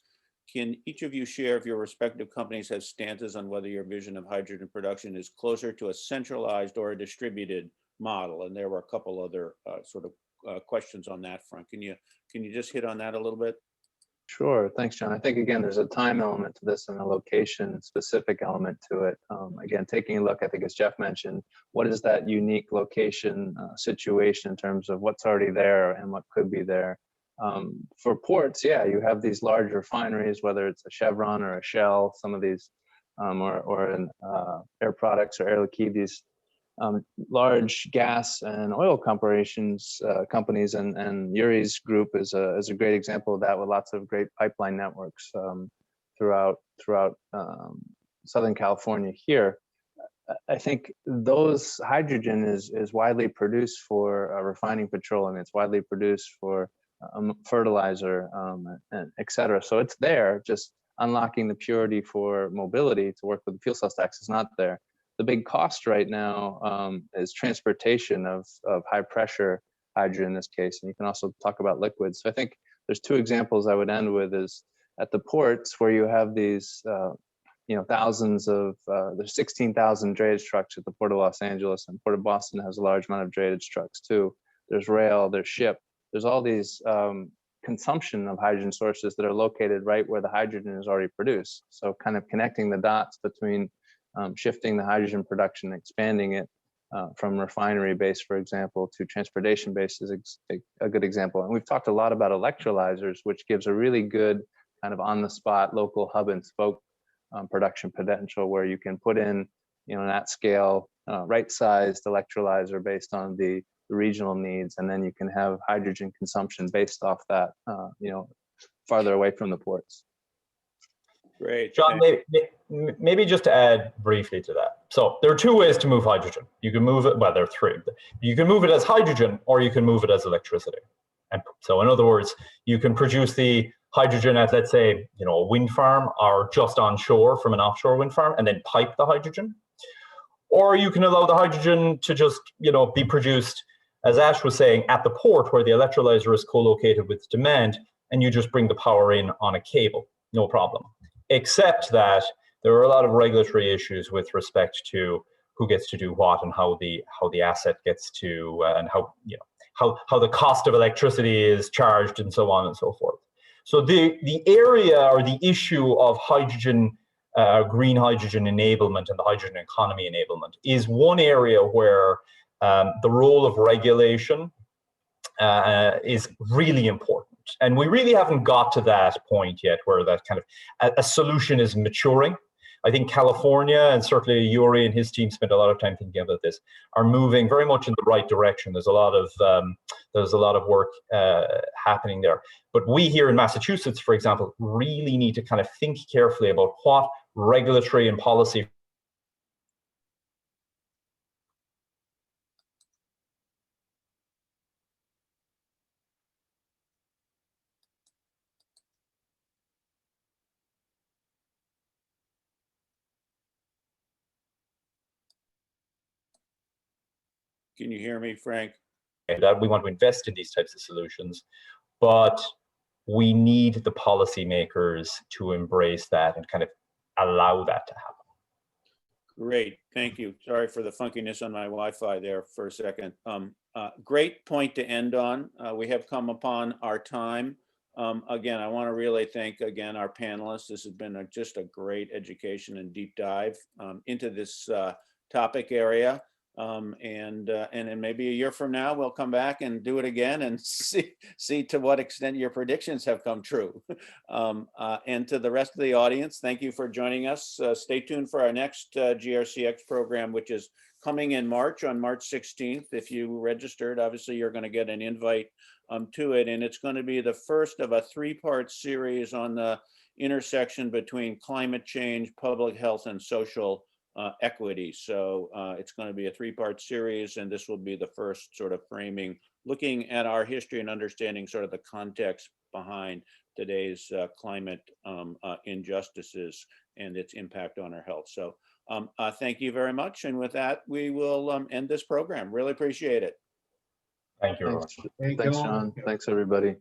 Can each of you share if your respective companies have stances on whether your vision of hydrogen production is closer to a centralized or a distributed model? And there were a couple other sort of questions on that front. Can you just hit on that a little bit? Sure, thanks, John. I think, again, there's a time element to this and a location-specific element to it. Again, taking a look, I think as Geoff mentioned, what is that unique location situation in terms of what's already there and what could be there? For ports, yeah, you have these large refineries, whether it's a Chevron or a Shell, some of these, or in Air Products or Air Liquide, these large gas and oil companies, and Yuri's group is a great example of that, with lots of great pipeline networks throughout Southern California here. I think those hydrogen is widely produced for refining petroleum. It's widely produced for fertilizer, and et cetera. So it's there, just unlocking the purity for mobility to work with the fuel cell stacks is not there. The big cost right now is transportation of high pressure hydrogen in this case. And you can also talk about liquids. So I think there's 2 examples I would end with is at the ports where you have these, thousands of, there's 16,000 drayage trucks at the Port of Los Angeles, and Port of Boston has a large amount of drayage trucks too. There's rail, there's ship. There's all these consumption of hydrogen sources that are located right where the hydrogen is already produced. So kind of connecting the dots between shifting the hydrogen production, expanding it from refinery base, for example, to transportation base is a good example. And we've talked a lot about electrolyzers, which gives a really good kind of on-the-spot local hub and spoke production potential, where you can put in, an at-scale, right-sized electrolyzer based on the regional needs, and then you can have hydrogen consumption based off that, farther away from the ports. Great. John, maybe just to add briefly to that. So there are 2 ways to move hydrogen. You can move it, well, there are 3. You can move it as hydrogen, or you can move it as electricity. And so in other words, you can produce the hydrogen at, let's say, a wind farm or just on shore from an offshore wind farm, and then pipe the hydrogen. Or you can allow the hydrogen to just, be produced, as Ash was saying, at the port where the electrolyzer is co-located with demand, and you just bring the power in on a cable, no problem. Except that there are a lot of regulatory issues with respect to who gets to do what and how the asset gets to and how the cost of electricity is charged and so on and so forth. So the area or the issue of hydrogen, green hydrogen enablement and the hydrogen economy enablement is one area where the role of regulation is really important. And we really haven't got to that point yet where that kind of a solution is maturing. I think California, and certainly Yuri and his team spent a lot of time thinking about this, are moving very much in the right direction. There's a lot of work happening there. But we here in Massachusetts, for example, really need to kind of think carefully about what regulatory and policy Can you hear me, Frank? that we want to invest in these types of solutions, but we need the policymakers to embrace that and kind of allow that to happen. Great, thank you. Sorry for the funkiness on my Wi-Fi there for a second. Great point to end on. We have come upon our time. Again, I want to really thank again our panelists. This has been just a great education and deep dive into this topic area. And then maybe a year from now, we'll come back and do it again and see to what extent your predictions have come true. And to the rest of the audience, thank you for joining us. Stay tuned for our next GRCx program, which is coming in March, on March 16th. If you registered, obviously you're going to get an invite to it. And it's going to be the first of a 3-part series on the intersection between climate change, public health, and social equity. So it's going to be a 3-part series, and this will be the first sort of framing, looking at our history and understanding sort of the context behind today's climate injustices and its impact on our health. So thank you very much. And with that, we will end this program. Really appreciate it. Thank you. Thanks, John. Thanks, everybody.